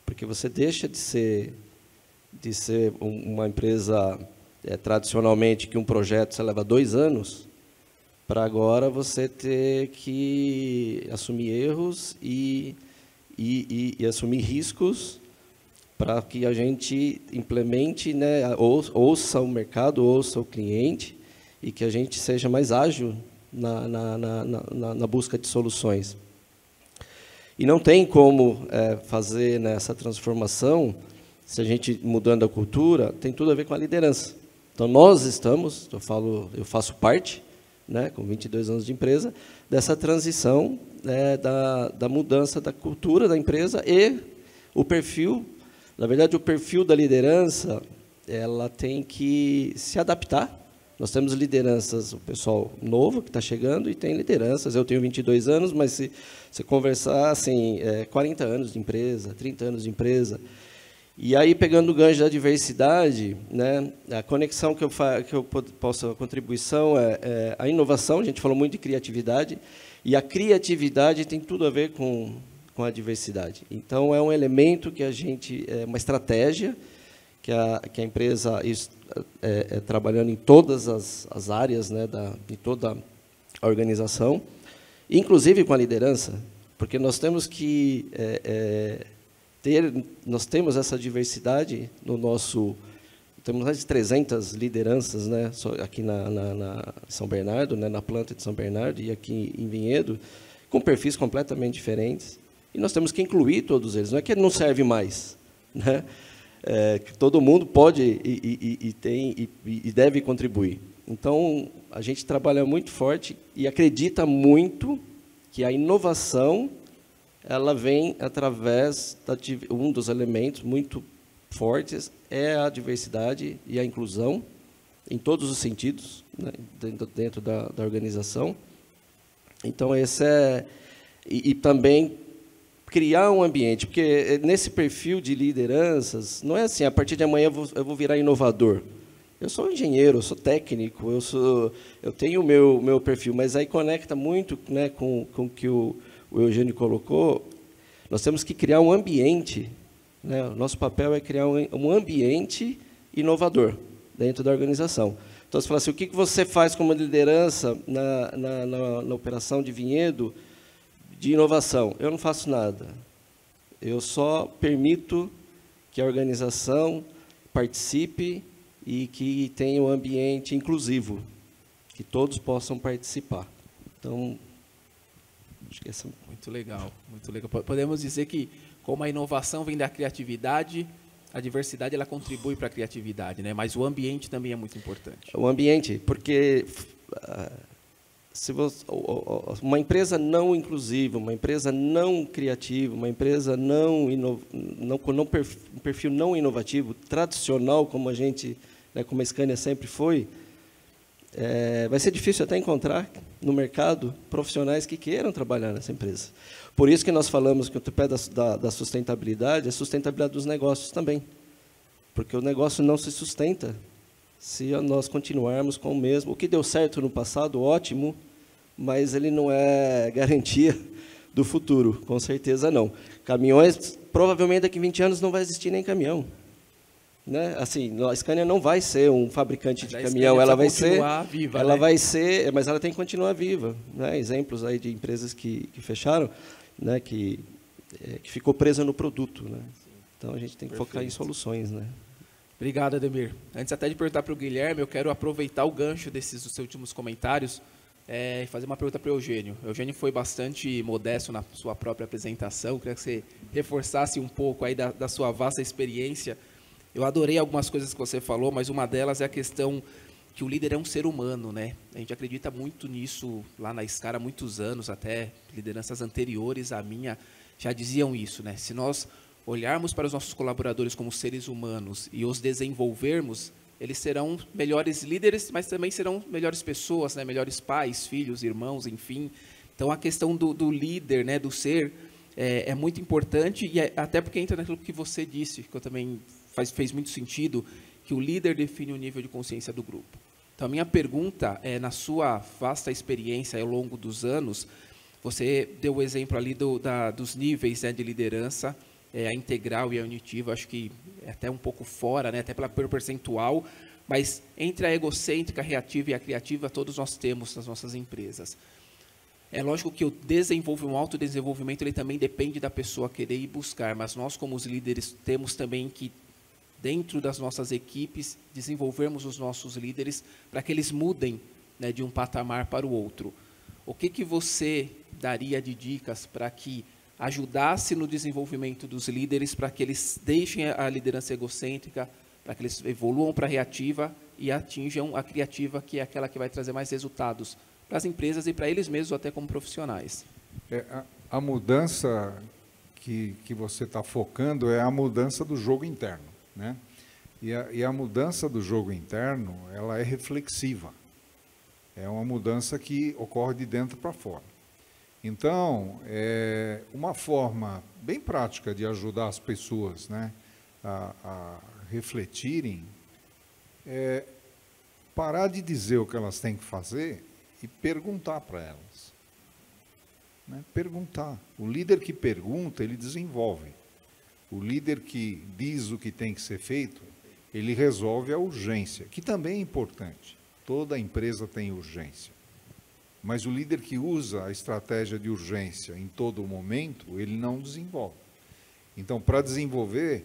Porque você deixa de ser uma empresa, tradicionalmente, que um projeto você leva 2 anos, para agora você ter que assumir erros e assumir riscos para que a gente implemente, né, ouça o mercado, ouça o cliente, e que a gente seja mais ágil na busca de soluções. E não tem como fazer nessa transformação, se a gente mudando a cultura, tem tudo a ver com a liderança. Então, nós estamos, eu faço parte, né, com 22 anos de empresa, dessa transição da mudança da cultura da empresa e o perfil. Na verdade, o perfil da liderança, ela tem que se adaptar. Nós temos lideranças, o pessoal novo que está chegando, e tem lideranças. Eu tenho 22 anos, mas se você conversar, assim, 40 anos de empresa, 30 anos de empresa. E aí, pegando o gancho da diversidade, né, a conexão que eu posso, a contribuição é a inovação. A gente falou muito de criatividade, e a criatividade tem tudo a ver com a diversidade. Então, é um elemento que a gente, uma estratégia que a empresa trabalhando em todas as áreas, né, de toda a organização, inclusive com a liderança, porque nós temos que nós temos essa diversidade no nosso... Temos mais de 300 lideranças, né, aqui na São Bernardo, né, na planta de São Bernardo e aqui em Vinhedo, com perfis completamente diferentes. E nós temos que incluir todos eles. Não é que não serve mais, né? Que todo mundo pode e deve contribuir. Então, a gente trabalha muito forte e acredita muito que a inovação ela vem através um dos elementos muito fortes é a diversidade e a inclusão em todos os sentidos, né, dentro da organização. Então, esse e também criar um ambiente, porque nesse perfil de lideranças, não é assim, a partir de amanhã eu vou virar inovador. Eu sou engenheiro, eu sou técnico, eu tenho o meu perfil, mas aí conecta muito, né, com o que o Eugênio colocou. Nós temos que criar um ambiente, né, o nosso papel é criar um ambiente inovador dentro da organização. Então, você fala assim, o que você faz como liderança na operação de Vinhedo, de inovação? Eu não faço nada. Eu só permito que a organização participe e que tenha um ambiente inclusivo, que todos possam participar. Então, acho que essa... Muito legal, muito legal. Podemos dizer que, como a inovação vem da criatividade, a diversidade ela contribui para a criatividade, né? Mas o ambiente também é muito importante. O ambiente, porque... Se você, uma empresa não inclusiva, uma empresa não criativa, uma empresa com um perfil não inovativo, tradicional, como a gente né, como a Scania sempre foi, vai ser difícil até encontrar no mercado profissionais que queiram trabalhar nessa empresa. Por isso que nós falamos que o tripé da sustentabilidade é a sustentabilidade dos negócios também. Porque o negócio não se sustenta se nós continuarmos com o mesmo. O que deu certo no passado, ótimo, mas ele não é garantia do futuro, com certeza não. Caminhões, provavelmente daqui a 20 anos não vai existir nem caminhão. Né? Assim, a Scania não vai ser um fabricante de caminhão, ela vai ser viva, ela, né? Vai ser, mas ela tem que continuar viva, né? Exemplos aí de empresas que fecharam, né? que ficou presa no produto, né? Então a gente tem que focar em soluções, né? Obrigado, Ademir. Antes até de perguntar para o Guilherme, eu quero aproveitar o gancho desses seus últimos comentários e fazer uma pergunta para o Eugênio. O Eugênio foi bastante modesto na sua própria apresentação, queria que você reforçasse um pouco aí da sua vasta experiência. Eu adorei algumas coisas que você falou, mas uma delas é a questão que o líder é um ser humano, né? A gente acredita muito nisso lá na Scar há muitos anos, até lideranças anteriores à minha já diziam isso, né? Se nós olharmos para os nossos colaboradores como seres humanos e os desenvolvermos, eles serão melhores líderes, mas também serão melhores pessoas, né? Melhores pais, filhos, irmãos, enfim. Então, a questão do líder, né? Do ser, é muito importante, e até porque entra naquilo que você disse, que eu também fez muito sentido, que o líder define o nível de consciência do grupo. Então, a minha pergunta é, na sua vasta experiência ao longo dos anos, você deu o exemplo ali dos níveis, né, de liderança, a integral e a unitiva, acho que é até um pouco fora, né, até pelo percentual, mas entre a egocêntrica, a reativa e a criativa, todos nós temos nas nossas empresas. É lógico que o autodesenvolvimento, ele também depende da pessoa querer ir buscar, mas nós, como os líderes, temos também que, dentro das nossas equipes, desenvolvermos os nossos líderes para que eles mudem, né, de um patamar para o outro. O que você daria de dicas para que ajudasse no desenvolvimento dos líderes, para que eles deixem a liderança egocêntrica, para que eles evoluam para a reativa e atinjam a criativa, que é aquela que vai trazer mais resultados para as empresas e para eles mesmos, até como profissionais? A mudança que você está focando é a mudança do jogo interno, né? E a mudança do jogo interno, ela é reflexiva. É uma mudança que ocorre de dentro para fora. Então, uma forma bem prática de ajudar as pessoas, né, a refletirem é parar de dizer o que elas têm que fazer e perguntar para elas. Né? Perguntar. O líder que pergunta, ele desenvolve. O líder que diz o que tem que ser feito, ele resolve a urgência, que também é importante. Toda empresa tem urgência. Mas o líder que usa a estratégia de urgência em todo momento, ele não desenvolve. Então, para desenvolver,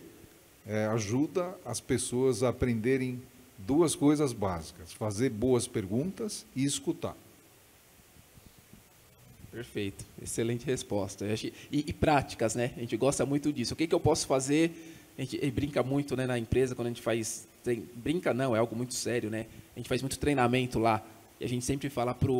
ajuda as pessoas a aprenderem duas coisas básicas: fazer boas perguntas e escutar. Perfeito, excelente resposta. E práticas, né? A gente gosta muito disso. O que eu posso fazer? A gente brinca muito, né, na empresa, quando a gente faz... Brinca não, é algo muito sério, né? A gente faz muito treinamento lá. E a gente sempre fala para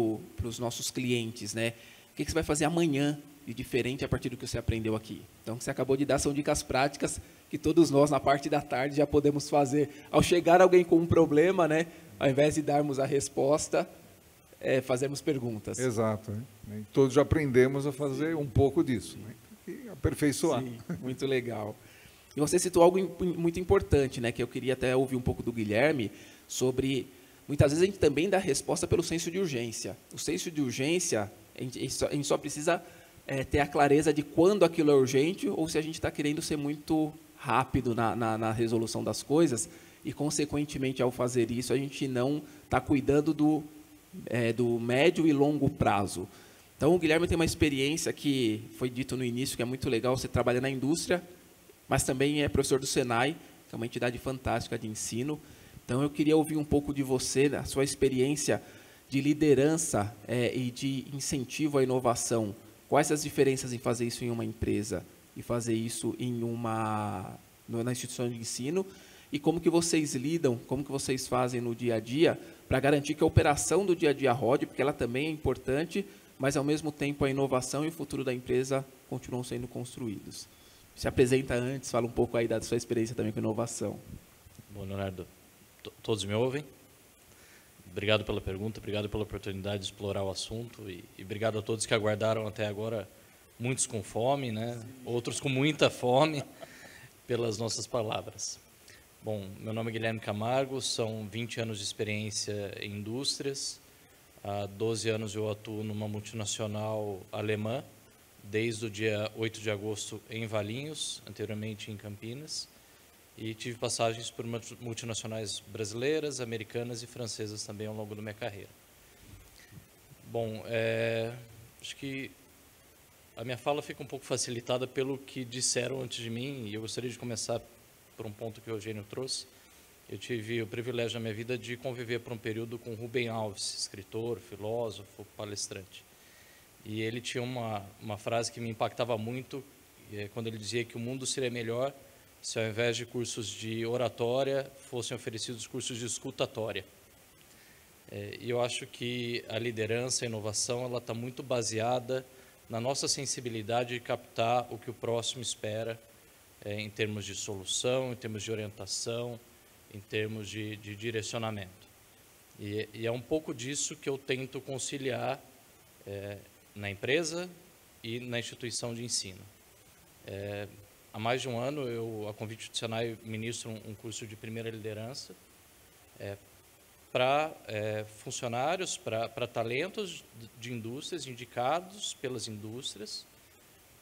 os nossos clientes, né? O que você vai fazer amanhã de diferente a partir do que você aprendeu aqui? Então, o que você acabou de dar são dicas práticas que todos nós, na parte da tarde, já podemos fazer. Ao chegar alguém com um problema, né? Ao invés de darmos a resposta, fazermos perguntas. Exato. Né? Todos já aprendemos a fazer um pouco disso, né? E aperfeiçoar. Sim, muito legal. E você citou algo muito importante, né? Que eu queria até ouvir um pouco do Guilherme, sobre... Muitas vezes a gente também dá resposta pelo senso de urgência. O senso de urgência, a gente só precisa ter a clareza de quando aquilo é urgente ou se a gente está querendo ser muito rápido na resolução das coisas e, consequentemente, ao fazer isso, a gente não está cuidando do médio e longo prazo. Então, o Guilherme tem uma experiência que foi dito no início, que é muito legal. Você trabalha na indústria, mas também é professor do Senai, que é uma entidade fantástica de ensino. Então, eu queria ouvir um pouco de você, da sua experiência de liderança e de incentivo à inovação. Quais as diferenças em fazer isso em uma empresa e fazer isso na instituição de ensino? E como que vocês lidam, como que vocês fazem no dia a dia para garantir que a operação do dia a dia rode, porque ela também é importante, mas, ao mesmo tempo, a inovação e o futuro da empresa continuam sendo construídos. Se apresenta antes, fala um pouco aí da sua experiência também com inovação. Bom, Leonardo, Todos me ouvem? Obrigado pela pergunta, obrigado pela oportunidade de explorar o assunto e obrigado a todos que aguardaram até agora, muitos com fome, né? Outros com muita fome, pelas nossas palavras. Bom, meu nome é Guilherme Camargo, são 20 anos de experiência em indústrias. Há 12 anos eu atuo numa multinacional alemã, desde o dia 8 de agosto em Valinhos, anteriormente em Campinas, e tive passagens por multinacionais brasileiras, americanas e francesas também ao longo da minha carreira. Bom, acho que a minha fala fica um pouco facilitada pelo que disseram antes de mim, e eu gostaria de começar por um ponto que o Eugênio trouxe. Eu tive o privilégio na minha vida de conviver por um período com Rubem Alves, escritor, filósofo, palestrante. E ele tinha uma frase que me impactava muito, quando ele dizia que o mundo seria melhor se ao invés de cursos de oratória, fossem oferecidos cursos de escutatória. E eu acho que a liderança, a inovação, ela está muito baseada na nossa sensibilidade de captar o que o próximo espera, em termos de solução, em termos de orientação, em termos de direcionamento. E é um pouco disso que eu tento conciliar na empresa e na instituição de ensino. Há mais de um ano, eu, a convite do Senai, ministro um curso de primeira liderança para funcionários, para talentos de indústrias indicados pelas indústrias,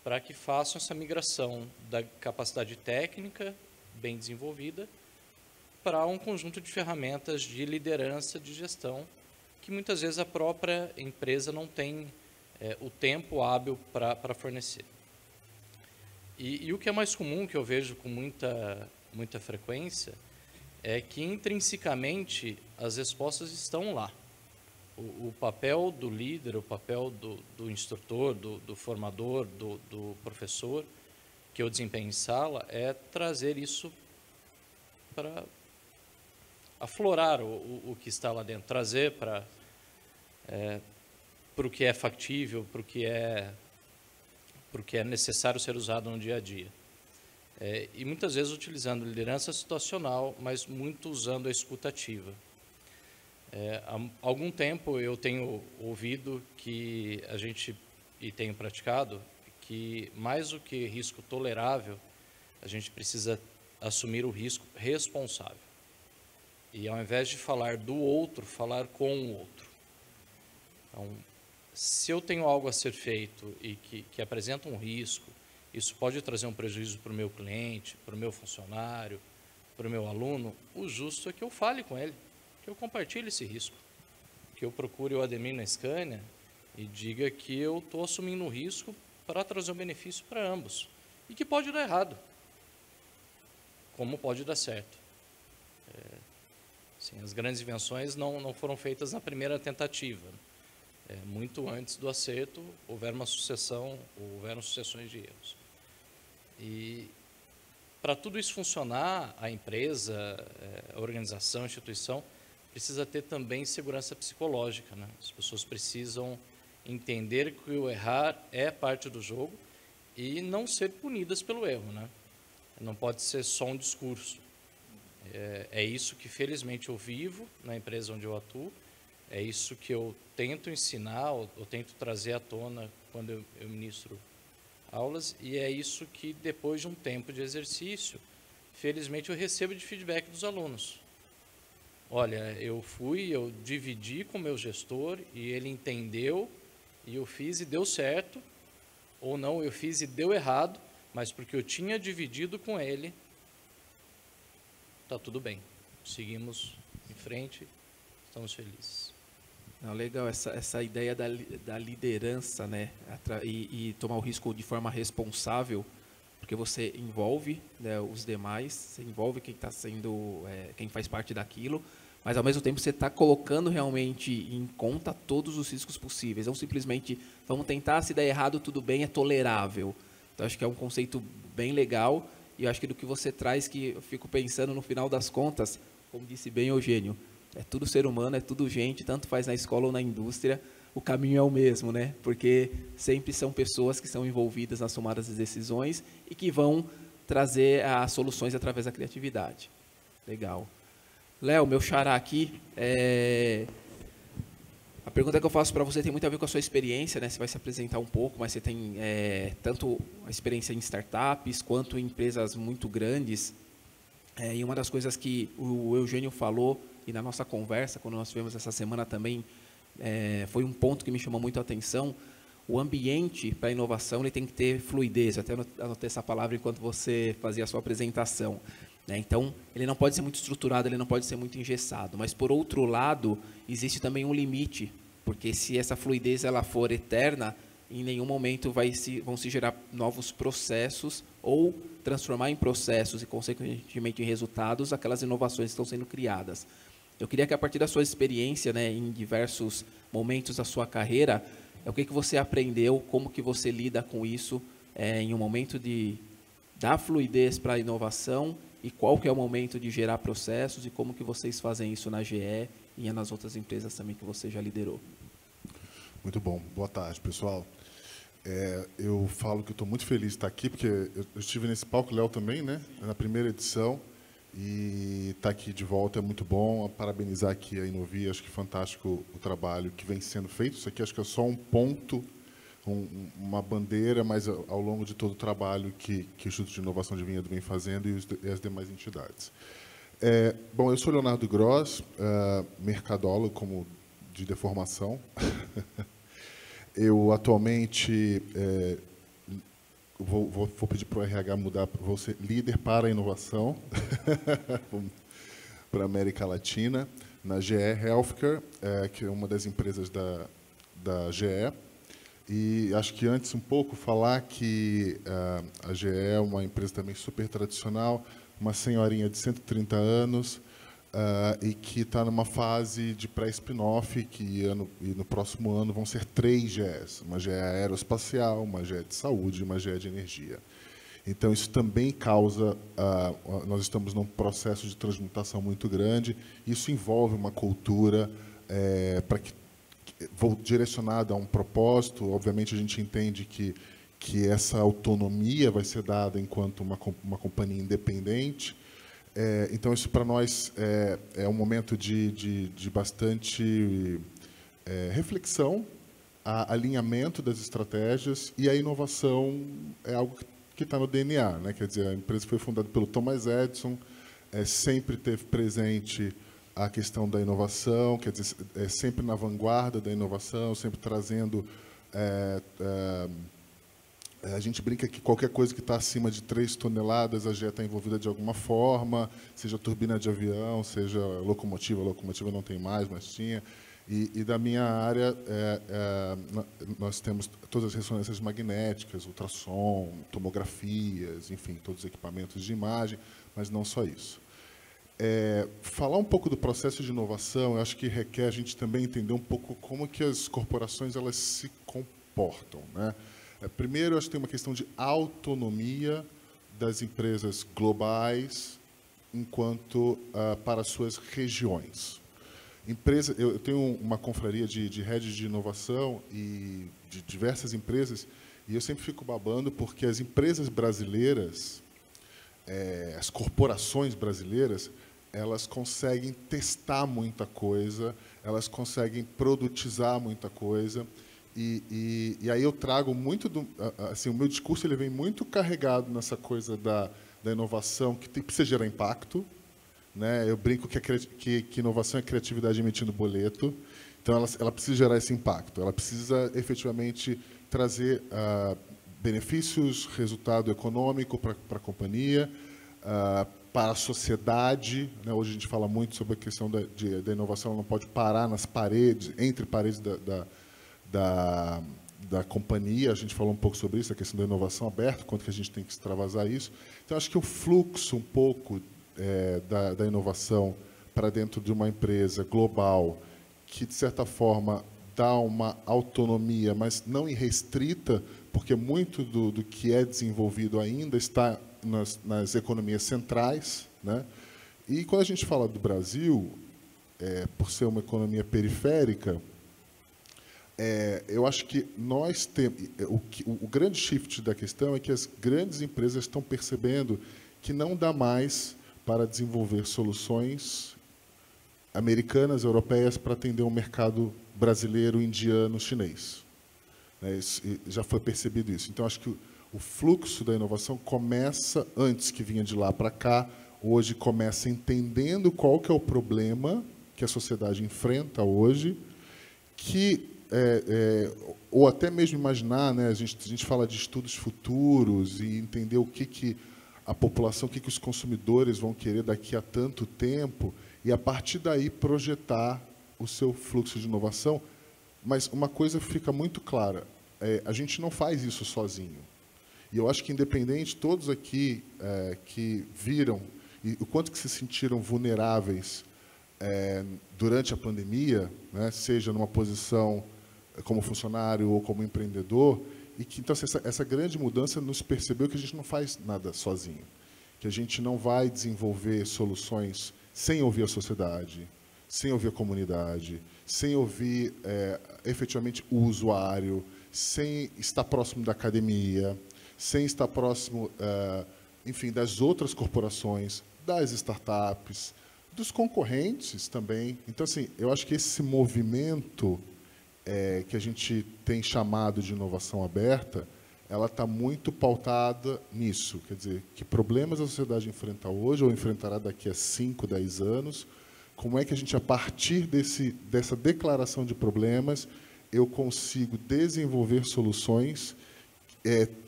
para que façam essa migração da capacidade técnica bem desenvolvida para um conjunto de ferramentas de liderança, de gestão, que muitas vezes a própria empresa não tem o tempo hábil para fornecer. E o que é mais comum, que eu vejo com muita frequência, é que intrinsecamente as respostas estão lá. O papel do líder, o papel do instrutor, do formador, do professor, que eu desempenho em sala, é trazer isso para aflorar o que está lá dentro, trazer para o que é factível, para o que é necessário ser usado no dia a dia. E muitas vezes utilizando liderança situacional, mas muito usando a escutativa. Há algum tempo eu tenho ouvido que a gente, e tenho praticado, que mais do que risco tolerável, a gente precisa assumir o risco responsável. E ao invés de falar do outro, falar com o outro. Então, se eu tenho algo a ser feito e que apresenta um risco, isso pode trazer um prejuízo para o meu cliente, para o meu funcionário, para o meu aluno, o justo é que eu fale com ele, que eu compartilhe esse risco, que eu procure o Ademir na Scania e diga que eu estou assumindo o risco para trazer um benefício para ambos, e que pode dar errado, como pode dar certo. Sim, as grandes invenções não foram feitas na primeira tentativa. Muito antes do acerto, houveram sucessões de erros. E para tudo isso funcionar, a empresa, a organização, a instituição, precisa ter também segurança psicológica, né? As pessoas precisam entender que o errar é parte do jogo e não ser punidas pelo erro, né? Não pode ser só um discurso. É isso que, felizmente, eu vivo na empresa onde eu atuo, é isso que eu tento ensinar, eu tento trazer à tona quando eu ministro aulas, e é isso que, depois de um tempo de exercício, felizmente eu recebo de feedback dos alunos. Olha, eu dividi com o meu gestor, e ele entendeu, e eu fiz e deu certo, ou não, eu fiz e deu errado, mas porque eu tinha dividido com ele, está tudo bem. Seguimos em frente, estamos felizes. Não, legal essa ideia da liderança, né? E tomar o risco de forma responsável, porque você envolve, né, os demais, você envolve quem está sendo, quem faz parte daquilo, mas ao mesmo tempo você está colocando realmente em conta todos os riscos possíveis. Não simplesmente vamos tentar, se der errado tudo bem, é tolerável. Então acho que é um conceito bem legal, e eu acho que do que você traz, que eu fico pensando no final das contas, como disse bem Eugênio, é tudo ser humano, é tudo gente, tanto faz na escola ou na indústria, o caminho é o mesmo, né? Porque sempre são pessoas que são envolvidas nas tomadas de decisões e que vão trazer as soluções através da criatividade. Legal. Léo, meu xará aqui, a pergunta que eu faço para você tem muito a ver com a sua experiência, né? Você vai se apresentar um pouco, mas você tem tanto a experiência em startups quanto em empresas muito grandes. E uma das coisas que o Eugênio falou, e na nossa conversa, quando nós tivemos essa semana também, foi um ponto que me chamou muito a atenção. O ambiente para a inovação ele tem que ter fluidez. Eu até anotei essa palavra enquanto você fazia a sua apresentação. Então, ele não pode ser muito estruturado, ele não pode ser muito engessado. Mas, por outro lado, existe também um limite, porque se essa fluidez ela for eterna, em nenhum momento vão se gerar novos processos ou transformar em processos e, consequentemente, em resultados aquelas inovações que estão sendo criadas. Eu queria que, a partir da sua experiência, em diversos momentos da sua carreira, o que você aprendeu, como que você lida com isso em um momento de dar fluidez para a inovação e qual que é o momento de gerar processos e como que vocês fazem isso na GE e nas outras empresas também que você já liderou. Muito bom. Boa tarde, pessoal. Eu falo que estou muito feliz de estar aqui, porque eu estive nesse palco, Léo também, né, na primeira edição, e estar aqui de volta é muito bom. Parabenizar aqui a Inovia, acho que fantástico o trabalho que vem sendo feito. Isso aqui acho que é só um ponto, uma bandeira, mas ao longo de todo o trabalho que o Instituto de Inovação de Vinhedo vem fazendo e as demais entidades. Bom, eu sou Leonardo Gross, mercadólogo como de deformação. Eu atualmente vou pedir para o RH mudar, vou ser líder para a inovação para a América Latina, na GE Healthcare, que é uma das empresas da GE. E acho que antes um pouco falar que a GE é uma empresa também super tradicional, uma senhorinha de 130 anos, e que está numa fase de pré-spin-off, e no próximo ano vão ser 3 GEs, uma GE aeroespacial, uma GE de saúde e uma GE de energia. Então, isso também causa, nós estamos num processo de transmutação muito grande, isso envolve uma cultura direcionada a um propósito. Obviamente, a gente entende que essa autonomia vai ser dada enquanto uma companhia independente. Então, isso para nós é um momento de bastante reflexão, alinhamento das estratégias, e a inovação é algo que está no DNA, né? Quer dizer, a empresa foi fundada pelo Thomas Edison, sempre teve presente a questão da inovação, quer dizer, sempre na vanguarda da inovação, sempre trazendo... a gente brinca que qualquer coisa que está acima de 3 toneladas, a GE está envolvida de alguma forma, seja turbina de avião, seja locomotiva. A locomotiva não tem mais, mas tinha. E da minha área, nós temos todas as ressonâncias magnéticas, ultrassom, tomografias, enfim, todos os equipamentos de imagem, mas não só isso. Falar um pouco do processo de inovação, eu acho que requer a gente também entender um pouco como que as corporações elas se comportam, né? Primeiro, eu acho que tem uma questão de autonomia das empresas globais enquanto para suas regiões. Eu tenho uma confraria de redes de inovação e de diversas empresas, e eu sempre fico babando porque as empresas brasileiras, as corporações brasileiras, elas conseguem testar muita coisa, elas conseguem produtizar muita coisa. E aí eu trago muito assim, o meu discurso ele vem muito carregado nessa coisa da inovação que precisa gerar impacto, né? Eu brinco que inovação é criatividade emitindo boleto, então ela precisa gerar esse impacto, ela precisa efetivamente trazer benefícios, resultado econômico para a companhia, para a sociedade, né? Hoje a gente fala muito sobre a questão da inovação, ela não pode parar nas paredes, entre paredes da companhia. A gente falou um pouco sobre isso, a questão da inovação aberta, quanto que a gente tem que extravasar isso. Então, acho que o fluxo um pouco da inovação para dentro de uma empresa global, que, de certa forma, dá uma autonomia, mas não irrestrita, porque muito do que é desenvolvido ainda está nas economias centrais, né? E quando a gente fala do Brasil, por ser uma economia periférica, eu acho que nós temos... O grande shift da questão é que as grandes empresas estão percebendo que não dá mais para desenvolver soluções americanas, europeias, para atender um mercado brasileiro, indiano, chinês. Já foi percebido isso. Então, acho que o fluxo da inovação começa antes, que vinha de lá para cá, hoje começa entendendo qual que é o problema que a sociedade enfrenta hoje, ou até mesmo imaginar, né, a gente fala de estudos futuros e entender o que a população, o que os consumidores vão querer daqui a tanto tempo, e a partir daí projetar o seu fluxo de inovação. Mas uma coisa fica muito clara, a gente não faz isso sozinho. E eu acho que, independente, todos aqui que viram e o quanto que se sentiram vulneráveis durante a pandemia, né, seja numa posição como funcionário ou como empreendedor, e que então essa grande mudança nos percebeu que a gente não faz nada sozinho, que a gente não vai desenvolver soluções sem ouvir a sociedade, sem ouvir a comunidade, sem ouvir efetivamente o usuário, sem estar próximo da academia, sem estar próximo, enfim, das outras corporações, das startups, dos concorrentes também. Então, assim, eu acho que esse movimento que a gente tem chamado de inovação aberta, ela está muito pautada nisso. Quer dizer, que problemas a sociedade enfrenta hoje ou enfrentará daqui a 5, 10 anos, como é que a gente, a partir dessa declaração de problemas, eu consigo desenvolver soluções,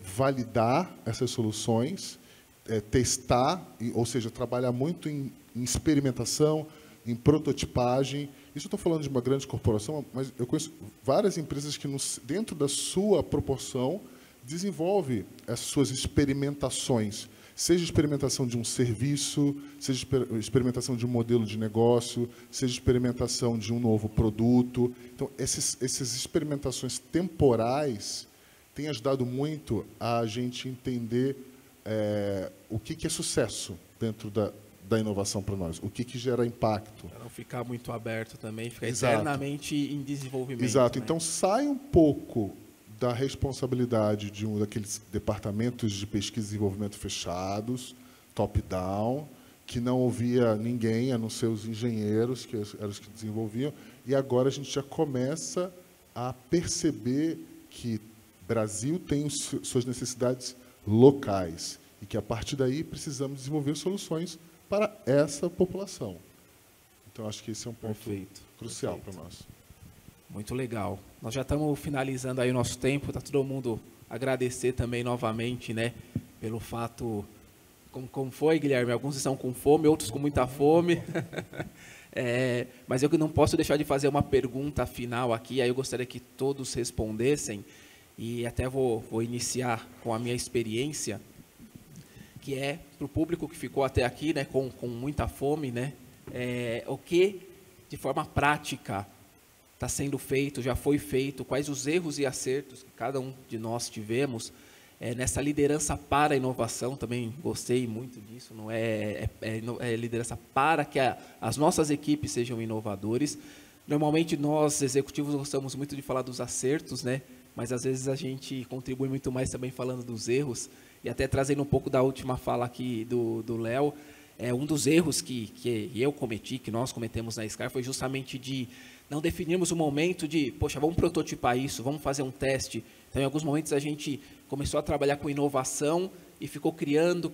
validar essas soluções, testar, ou seja, trabalhar muito em experimentação, em prototipagem. Isso eu estou falando de uma grande corporação, mas eu conheço várias empresas que, dentro da sua proporção, desenvolvem as suas experimentações, seja experimentação de um serviço, seja experimentação de um modelo de negócio, seja experimentação de um novo produto. Então, essas experimentações temporais têm ajudado muito a gente entender o que é sucesso dentro da inovação para nós, o que gera impacto. Para não ficar muito aberto também, ficar Exato. eternamente em desenvolvimento. Exato. Né? Então, sai um pouco da responsabilidade de daqueles departamentos de pesquisa e desenvolvimento fechados, top-down, que não ouvia ninguém, a não ser os engenheiros, que eram os que desenvolviam, e agora a gente já começa a perceber que o Brasil tem suas necessidades locais, e que, a partir daí, precisamos desenvolver soluções para essa população. Então, acho que esse é um ponto crucial para nós. Muito legal. Nós já estamos finalizando aí o nosso tempo, está todo mundo agradecer também novamente, né, pelo fato, como foi, Guilherme, alguns estão com fome, outros com muita fome, mas eu não posso deixar de fazer uma pergunta final aqui, aí eu gostaria que todos respondessem, e até vou iniciar com a minha experiência, que é para o público que ficou até aqui, né, com muita fome, né, o que, de forma prática, está sendo feito, já foi feito, quais os erros e acertos que cada um de nós tivemos nessa liderança para a inovação, também gostei muito disso, não é liderança para que as nossas equipes sejam inovadores. Normalmente nós, executivos, gostamos muito de falar dos acertos, né? Mas às vezes a gente contribui muito mais também falando dos erros, e até trazendo um pouco da última fala aqui do Léo, um dos erros que eu cometi, que nós cometemos na Sky, foi justamente de não definirmos o momento de, poxa, vamos prototipar isso, vamos fazer um teste. Então, em alguns momentos, a gente começou a trabalhar com inovação e ficou criando,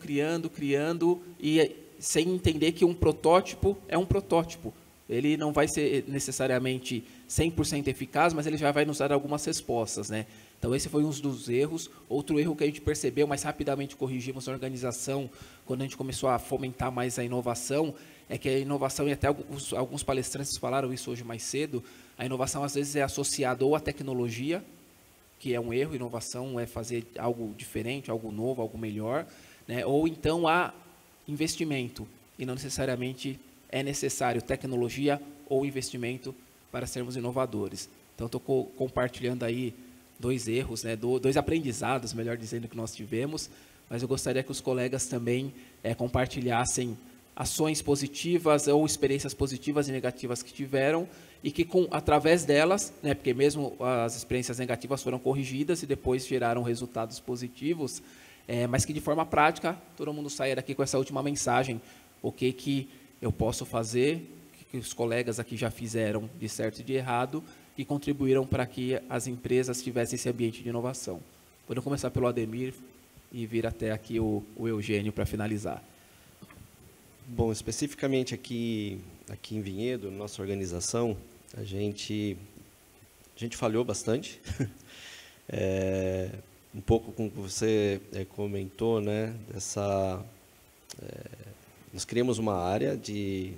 e sem entender que um protótipo é um protótipo. Ele não vai ser necessariamente 100% eficaz, mas ele já vai nos dar algumas respostas, né? Então, esse foi um dos erros. Outro erro que a gente percebeu, mas rapidamente corrigimos na organização, quando a gente começou a fomentar mais a inovação, é que a inovação, e até alguns palestrantes falaram isso hoje mais cedo, a inovação às vezes é associada ou à tecnologia, que é um erro. Inovação é fazer algo diferente, algo novo, algo melhor, né? Ou então a investimento, e não necessariamente é necessário tecnologia ou investimento para sermos inovadores. Então, estou compartilhando aí 2 erros, né? 2 aprendizados, melhor dizendo, que nós tivemos, mas eu gostaria que os colegas também compartilhassem ações positivas ou experiências positivas e negativas que tiveram, e que através delas, né, porque mesmo as experiências negativas foram corrigidas e depois geraram resultados positivos, mas que de forma prática todo mundo saia daqui com essa última mensagem: o que eu posso fazer, o que os colegas aqui já fizeram de certo e de errado e contribuíram para que as empresas tivessem esse ambiente de inovação. Vou começar pelo Ademir e vir até aqui o Eugênio para finalizar. Bom, especificamente aqui em Vinhedo, nossa organização, a gente falhou bastante. Um pouco com o que você comentou, né? Nós criamos uma área de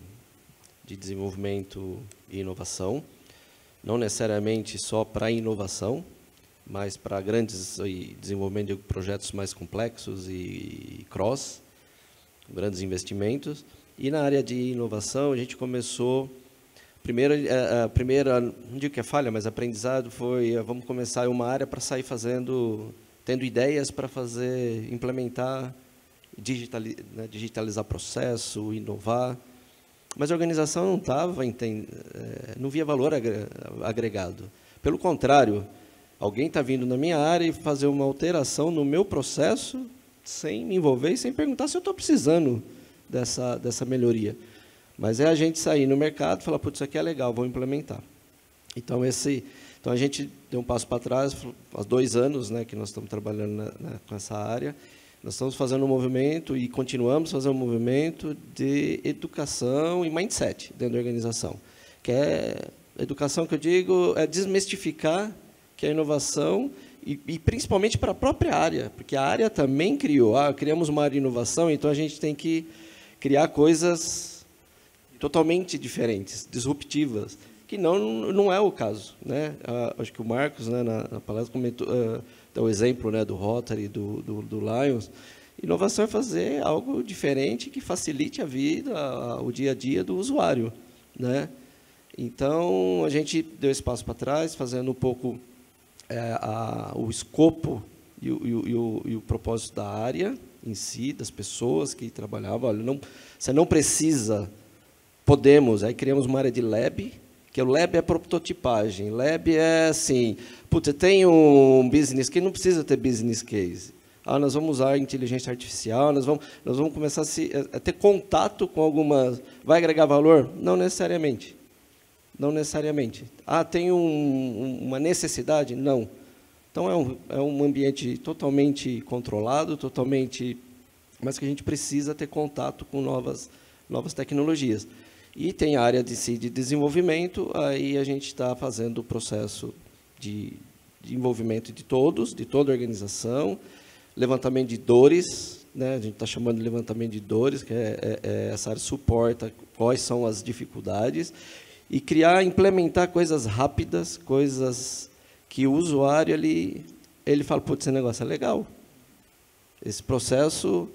desenvolvimento e inovação, não necessariamente só para inovação, mas para desenvolvimento de projetos mais complexos e grandes investimentos. E na área de inovação, a gente começou... A primeira, não digo que é falha, mas aprendizado foi, vamos começar uma área para sair tendo ideias para implementar, digitalizar processo, inovar. Mas a organização não via valor agregado. Pelo contrário, alguém está vindo na minha área e fazer uma alteração no meu processo sem me envolver e sem perguntar se eu estou precisando dessa melhoria. Mas é a gente sair no mercado e falar, putz, isso aqui é legal, vou implementar. Então, a gente deu um passo para trás, há 2 anos, né, que nós estamos trabalhando com essa área. Nós estamos fazendo um movimento e continuamos fazendo um movimento de educação e mindset dentro da organização. Que é educação, que eu digo, é desmistificar que a inovação, e principalmente para a própria área, porque a área também criamos uma área de inovação, então a gente tem que criar coisas totalmente diferentes, disruptivas, que não é o caso, né? Acho que o Marcos, né, na palestra, comentou, deu o exemplo, né, do Rotary, do Lions. Inovação é fazer algo diferente que facilite a vida, o dia a dia do usuário, né? Então, a gente deu esse passo para trás, fazendo um pouco o escopo e o propósito da área em si, das pessoas que trabalhavam. Olha, você não precisa... aí criamos uma área de lab, que o lab é prototipagem. Lab é assim, putz, tem um business que não precisa ter business case. Nós vamos usar inteligência artificial, nós vamos começar a ter contato com algumas... Vai agregar valor? Não necessariamente. Não necessariamente. Tem uma necessidade? Não. Então, é um ambiente totalmente controlado, mas que a gente precisa ter contato com novas tecnologias. E tem a área de desenvolvimento, aí a gente está fazendo o processo de envolvimento de toda a organização, levantamento de dores, né? A gente está chamando de levantamento de dores, que essa área suporta quais são as dificuldades, e implementar coisas rápidas, coisas que o usuário ele fala, putz, esse negócio é legal. Esse processo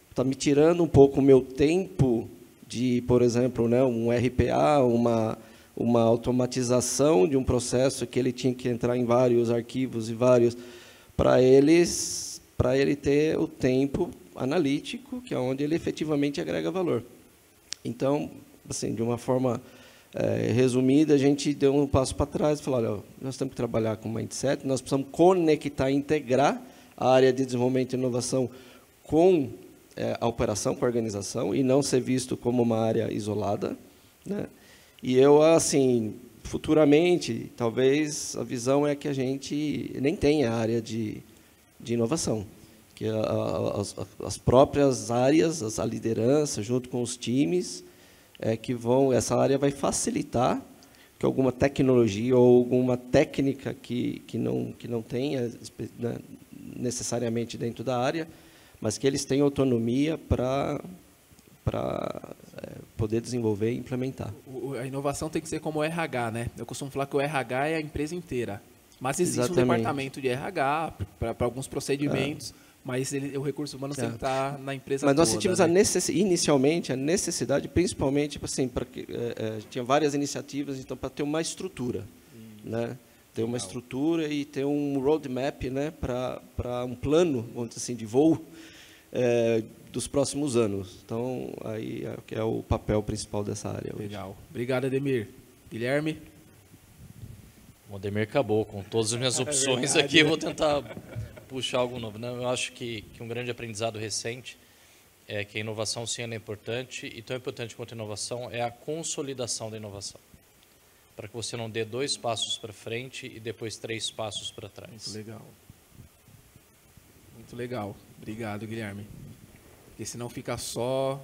está me tirando um pouco o meu tempo de, por exemplo, né, um RPA, uma automatização de um processo que ele tinha que entrar em vários arquivos para ele ter o tempo analítico, que é onde ele efetivamente agrega valor. Então, assim, de uma forma resumida, a gente deu um passo para trás e falou, olha, nós temos que trabalhar com mindset, nós precisamos conectar, integrar a área de desenvolvimento e inovação com a operação, com a organização, e não ser visto como uma área isolada, né? E eu, assim, futuramente, talvez a visão é que a gente nem tenha área de inovação, que as próprias áreas, a liderança, junto com os times, essa área vai facilitar que alguma tecnologia ou alguma técnica que não tenha, né, necessariamente dentro da área, mas que eles tenham autonomia para poder desenvolver e implementar. A inovação tem que ser como o RH, né? Eu costumo falar que o RH é a empresa inteira, mas existe Exatamente. um departamento de RH para alguns procedimentos, mas o recurso humano tem que estar na empresa toda. Mas nós sentimos inicialmente a necessidade, principalmente, assim, tinha várias iniciativas, então, para ter uma estrutura, né? Ter uma estrutura e ter um roadmap, né, para um plano, vamos dizer assim, de voo dos próximos anos. Então, aí é o papel principal dessa área. Legal. Obrigado, Ademir. Guilherme? O Ademir acabou com todas as minhas opções aqui. Eu vou tentar puxar algo novo. Eu acho que um grande aprendizado recente é que a inovação sim ela é importante, e tão importante quanto a inovação é a consolidação da inovação. Para que você não dê 2 passos para frente e depois 3 passos para trás. Muito legal. Muito legal. Obrigado, Guilherme. Porque senão fica só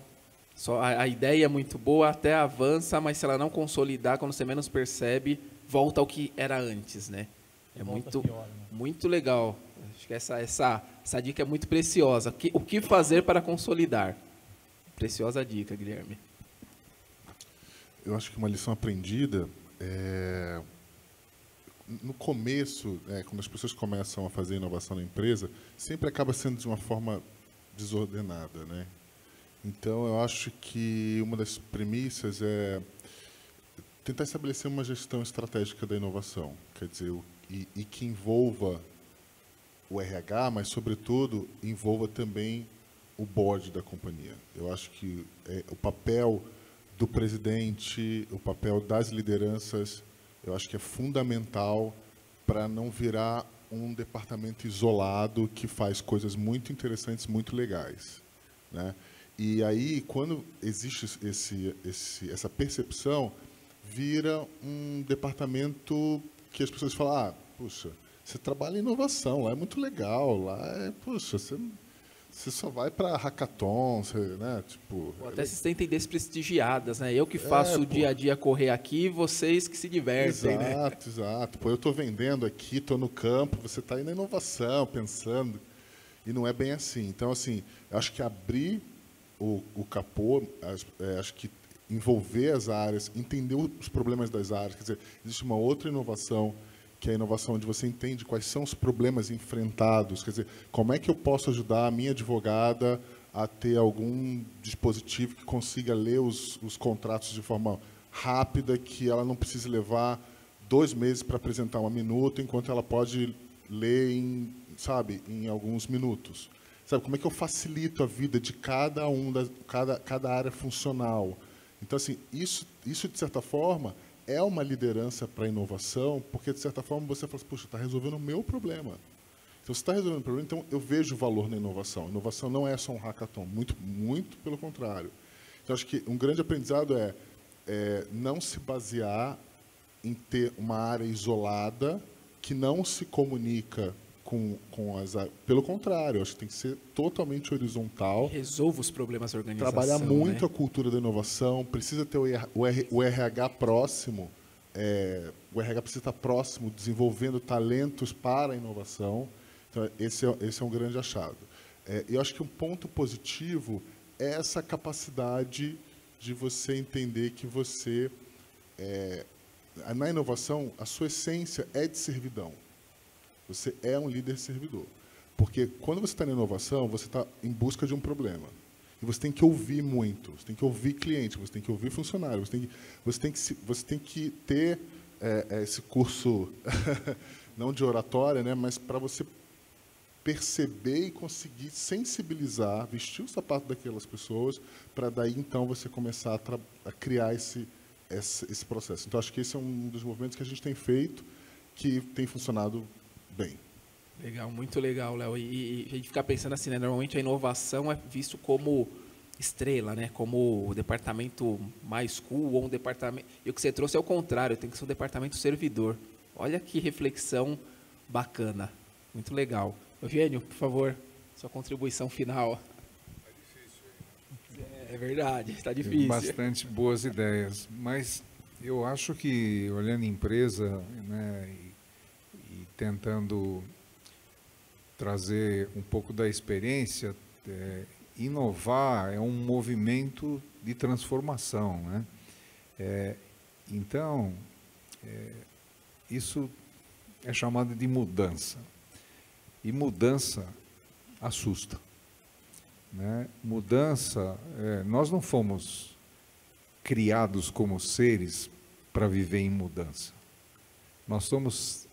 a ideia é muito boa, até avança, mas se ela não consolidar, quando você menos percebe, volta ao que era antes, né? É muito, muito legal. Acho que essa dica é muito preciosa. O que fazer para consolidar? Preciosa dica, Guilherme. Eu acho que uma lição aprendida é... No começo, quando as pessoas começam a fazer inovação na empresa, sempre acaba sendo de uma forma desordenada, né? Então, eu acho que uma das premissas é tentar estabelecer uma gestão estratégica da inovação, quer dizer, e que envolva o RH, mas, sobretudo, envolva também o board da companhia. Eu acho que o papel do presidente, o papel das lideranças, eu acho que é fundamental para não virar um departamento isolado que faz coisas muito interessantes, muito legais, né? E aí, quando existe essa percepção, vira um departamento que as pessoas falam, puxa, você trabalha em inovação, lá é muito legal, lá puxa, você só vai para hackathon, né? Tipo, ou até se sentem desprestigiadas, né? Eu que faço o dia a dia correr aqui, vocês que se divertem, né? Exato. Pô, eu estou vendendo aqui, estou no campo, você está aí na inovação, pensando, e não é bem assim. Então, assim, eu acho que abrir o capô, acho que envolver as áreas, entender os problemas das áreas, quer dizer, existe uma outra inovação, que é a inovação onde você entende quais são os problemas enfrentados, quer dizer, como é que eu posso ajudar a minha advogada a ter algum dispositivo que consiga ler os contratos de forma rápida, que ela não precise levar 2 meses para apresentar uma minuta, enquanto ela pode ler em alguns minutos. Sabe, como é que eu facilito a vida de cada cada área funcional? Então, assim, isso, de certa forma, é uma liderança para a inovação, porque, de certa forma, você fala assim, puxa, está resolvendo o meu problema. Então, se está resolvendo o problema, então eu vejo valor na inovação. Inovação não é só um hackathon, muito, muito pelo contrário. Então, acho que um grande aprendizado é não se basear em ter uma área isolada que não se comunica com as áreas. Pelo contrário, acho que tem que ser totalmente horizontal. Resolva os problemas da organização. Trabalhar muito, né? a cultura da inovação, precisa ter o RH próximo, o RH precisa estar próximo, desenvolvendo talentos para a inovação. Então, esse é um grande achado. Eu acho que um ponto positivo é essa capacidade de você entender que você, na inovação, a sua essência é de servidão. Você é um líder servidor. Porque quando você está na inovação, você está em busca de um problema. E você tem que ouvir muito. Você tem que ouvir cliente, você tem que ouvir funcionário, você tem que ter esse curso, não de oratória, né, mas para você perceber e conseguir sensibilizar, vestir o sapato daquelas pessoas, para daí, então, você começar a criar esse processo. Então, acho que esse é um dos movimentos que a gente tem feito, que tem funcionado bem. Legal, muito legal, Léo. E a gente fica pensando assim, né? Normalmente a inovação é visto como estrela, né? Como o departamento mais cool, ou um departamento... E o que você trouxe é o contrário, tem que ser um departamento servidor. Olha que reflexão bacana. Muito legal. Eugênio, por favor, sua contribuição final. É verdade, está difícil. Tem bastante boas ideias, mas eu acho que, olhando a empresa, né, e tentando trazer um pouco da experiência, inovar é um movimento de transformação, né? Então, isso é chamado de mudança. E mudança assusta, né? Mudança, nós não fomos criados como seres para viver em mudança. Nós somos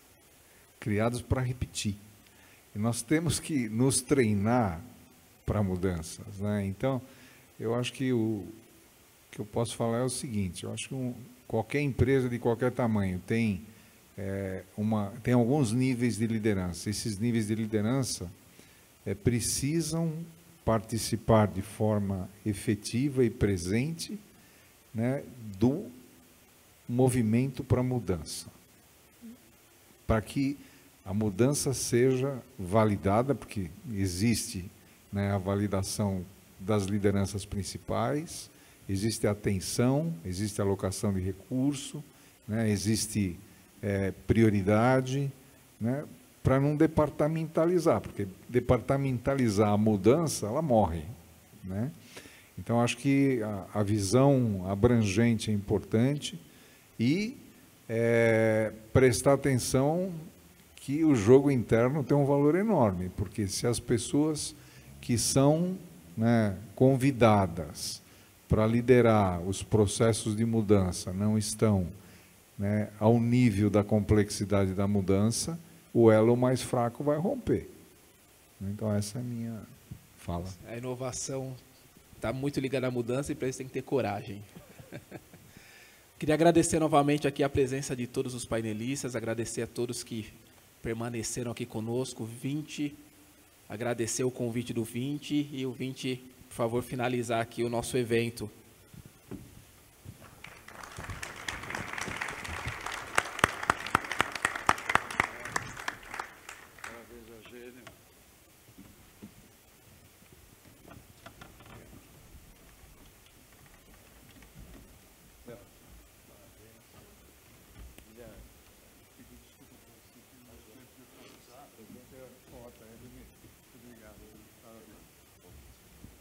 criados para repetir. E nós temos que nos treinar para mudanças, né? Então, eu acho que o que eu posso falar é o seguinte, eu acho que qualquer empresa de qualquer tamanho tem alguns níveis de liderança. Esses níveis de liderança precisam participar de forma efetiva e presente, né, do movimento para a mudança, para que a mudança seja validada, porque existe, né, a validação das lideranças principais, existe a atenção, existe a alocação de recurso, né, existe prioridade, né, para não departamentalizar, porque departamentalizar a mudança, ela morre, né? Então, acho que a visão abrangente é importante e prestar atenção que o jogo interno tem um valor enorme, porque se as pessoas que são, né, convidadas para liderar os processos de mudança não estão, né, ao nível da complexidade da mudança, o elo mais fraco vai romper. Então, essa é a minha fala. A inovação está muito ligada à mudança e para isso tem que ter coragem. Queria agradecer novamente aqui a presença de todos os painelistas, agradecer a todos que permaneceram aqui conosco, 20, agradecer o convite do 20 e o 20, por favor, finalizar aqui o nosso evento.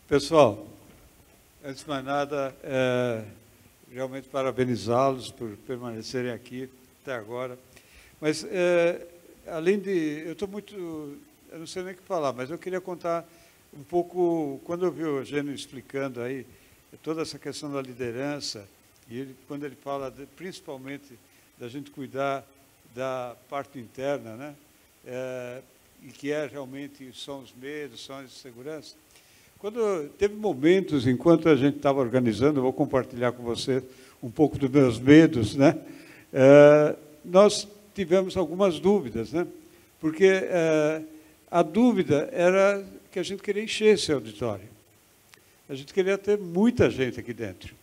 Pessoal, antes de mais nada, realmente parabenizá-los por permanecerem aqui até agora. Mas, além de... Eu não sei nem o que falar, mas eu queria contar um pouco... Quando eu vi o Eugênio explicando aí toda essa questão da liderança, e quando ele fala principalmente da gente cuidar da parte interna, né? E que realmente são os medos, são as inseguranças. Quando teve momentos, enquanto a gente estava organizando, eu vou compartilhar com você um pouco dos meus medos, né? Nós tivemos algumas dúvidas, né? Porque a dúvida era que a gente queria encher esse auditório. A gente queria ter muita gente aqui dentro.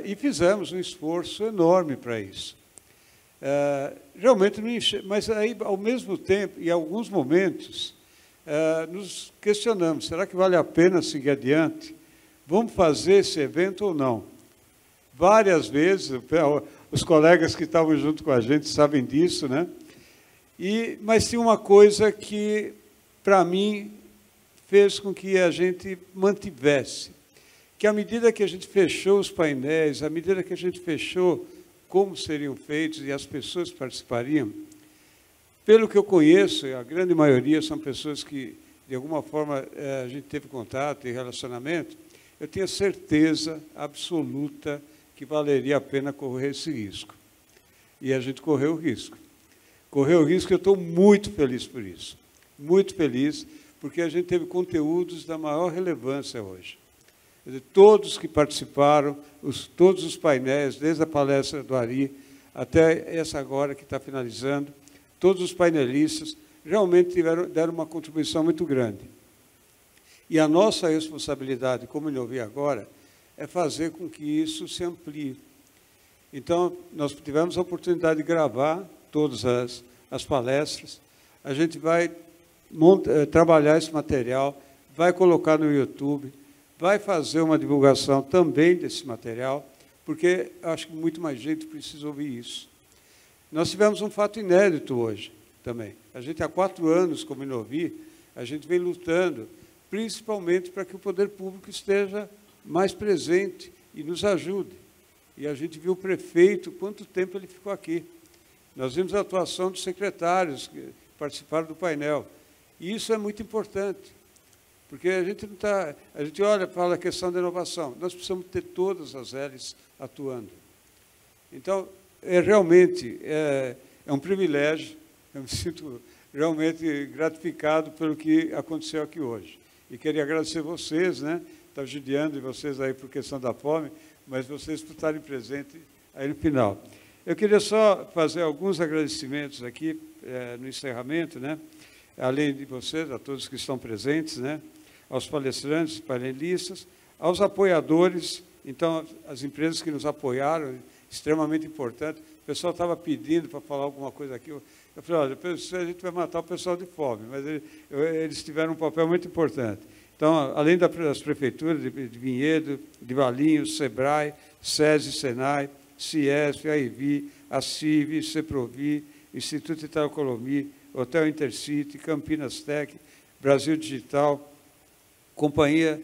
E fizemos um esforço enorme para isso. Realmente não enche, mas aí, ao mesmo tempo, em alguns momentos, nos questionamos, será que vale a pena seguir adiante? Vamos fazer esse evento ou não? Várias vezes, os colegas que estavam junto com a gente sabem disso, né? Mas tinha uma coisa que, para mim, fez com que a gente mantivesse, que à medida que a gente fechou os painéis, à medida que a gente fechou como seriam feitos e as pessoas participariam, pelo que eu conheço, a grande maioria são pessoas que, de alguma forma, a gente teve contato e relacionamento, eu tinha certeza absoluta que valeria a pena correr esse risco. E a gente correu o risco. Correu o risco, eu estou muito feliz por isso. Muito feliz, porque a gente teve conteúdos da maior relevância hoje. Quer dizer, todos que participaram, todos os painéis, desde a palestra do Ari até essa agora que está finalizando, todos os painelistas realmente deram uma contribuição muito grande. E a nossa responsabilidade, como eu ouvi agora, é fazer com que isso se amplie. Então, nós tivemos a oportunidade de gravar todas as palestras, a gente vai trabalhar esse material, vai colocar no YouTube, vai fazer uma divulgação também desse material, porque acho que muito mais gente precisa ouvir isso. Nós tivemos um fato inédito hoje também. A gente, há 4 anos, como Inovi, a gente vem lutando, principalmente para que o poder público esteja mais presente e nos ajude. E a gente viu o prefeito, quanto tempo ele ficou aqui. Nós vimos a atuação dos secretários que participaram do painel. E isso é muito importante, porque a gente não está... A gente olha para a questão da inovação. Nós precisamos ter todas as hélices atuando. Então, realmente um privilégio, eu me sinto realmente gratificado pelo que aconteceu aqui hoje. E queria agradecer vocês, né? Estou judiando de vocês aí por questão da fome, mas vocês por estarem presentes aí no final. Eu queria só fazer alguns agradecimentos aqui no encerramento, né? Além de vocês, a todos que estão presentes, né? aos palestrantes, painelistas, aos apoiadores, então, as empresas que nos apoiaram, extremamente importante. O pessoal estava pedindo para falar alguma coisa aqui. Eu falei, olha, a gente vai matar o pessoal de fome, mas eles tiveram um papel muito importante. Então, além das prefeituras de Vinhedo, de Valinhos, SEBRAE, SESI, SENAI, CIESP, AIVI, ACIV, CEPROVI, Instituto Italo-Colomi, Hotel Intercity, Campinas Tech, Brasil Digital, Companhia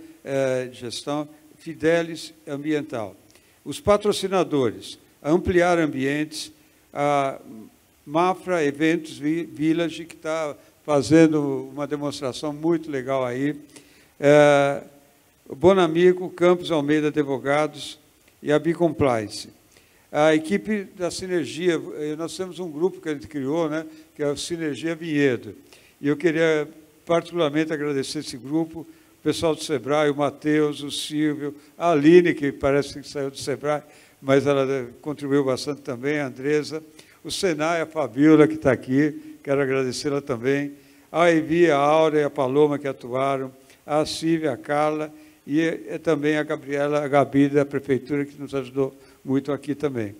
de Gestão, Fidelis Ambiental. Os patrocinadores, a Ampliar Ambientes, a Mafra Eventos Village, que está fazendo uma demonstração muito legal aí, o Bonamigo, Campos Almeida Advogados e a Bicompliance. A equipe da Sinergia, nós temos um grupo que a gente criou, né, que é a Sinergia Vinhedo. E eu queria particularmente agradecer esse grupo, o pessoal do SEBRAE, o Matheus, o Silvio, a Aline, que parece que saiu do SEBRAE, mas ela contribuiu bastante também, a Andresa, o Senai, a Fabiola, que está aqui, quero agradecê-la também, a Evi, a Áurea e a Paloma, que atuaram, a Silvia, a Carla, e também a Gabriela, a Gabi, da Prefeitura, que nos ajudou muito aqui também.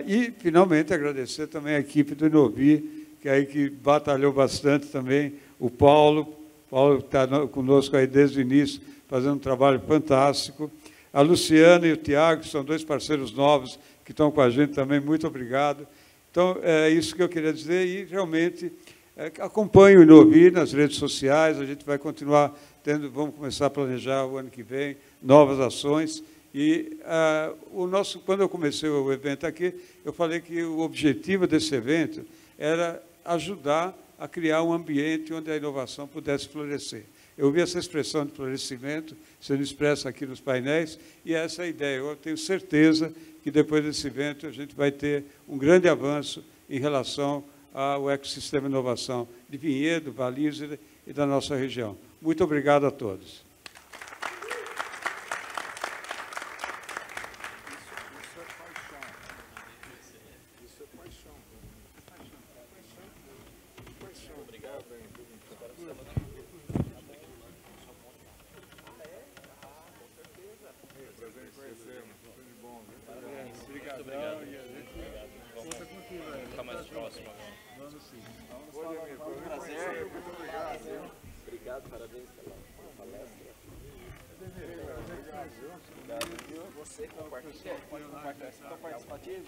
E, finalmente, agradecer também a equipe do Inovi, que é aí que batalhou bastante também, o Paulo está conosco aí desde o início, fazendo um trabalho fantástico, a Luciana e o Tiago, que são dois parceiros novos, que estão com a gente também, muito obrigado. Então, é isso que eu queria dizer, e realmente acompanhe o Inovi nas redes sociais, a gente vai continuar vamos começar a planejar o ano que vem, novas ações. E quando eu comecei o evento aqui, eu falei que o objetivo desse evento era ajudar a criar um ambiente onde a inovação pudesse florescer. Eu vi essa expressão de florescimento sendo expressa aqui nos painéis, e essa é a ideia. Eu tenho certeza que depois desse evento a gente vai ter um grande avanço em relação ao ecossistema de inovação de Vinhedo, Valinhos e da nossa região. Muito obrigado a todos. Você compartilha participativo?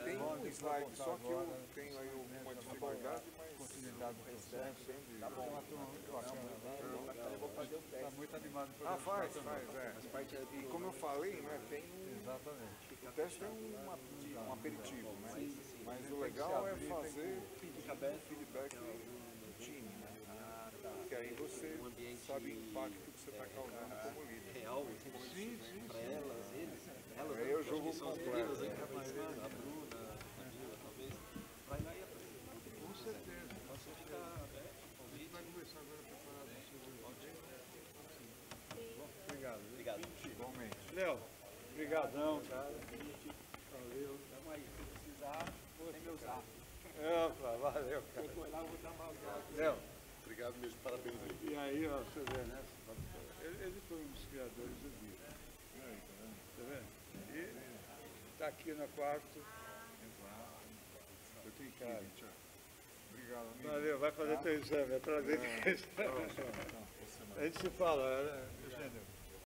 Tem um slide, só que eu tenho aí uma dificuldade, mas continuidade do processo. Tá bom. Eu vou fazer o teste. Está muito animado por isso. Faz. E como eu falei, né, tem o teste tem um aperitivo, né? Mas o legal é fazer feedback do time, né? Porque aí você sabe o impacto que você está causando como líder. Real, sim. Para elas, aí eu jogo completo. A Bruna, a Dila, talvez. Vai lá e apresentar. Com certeza. Você fica aberto, talvez. Vai começar agora a preparar a nossa. Obrigado. Igualmente. Léo, brigadão, cara. Valeu. Tamo aí. Se precisar, tem meu zap. Valeu, cara. Eu vou lá, vou dar uma olhada. Léo. Obrigado mesmo, parabéns aí. E aí, ó, você vê, né? Ele foi um dos criadores do vídeo. Tá vendo? E está aqui no quarto. Exato. Eu tenho que ir, obrigado, amigo. Valeu, vai fazer teu exame, é prazer. A gente se fala, né?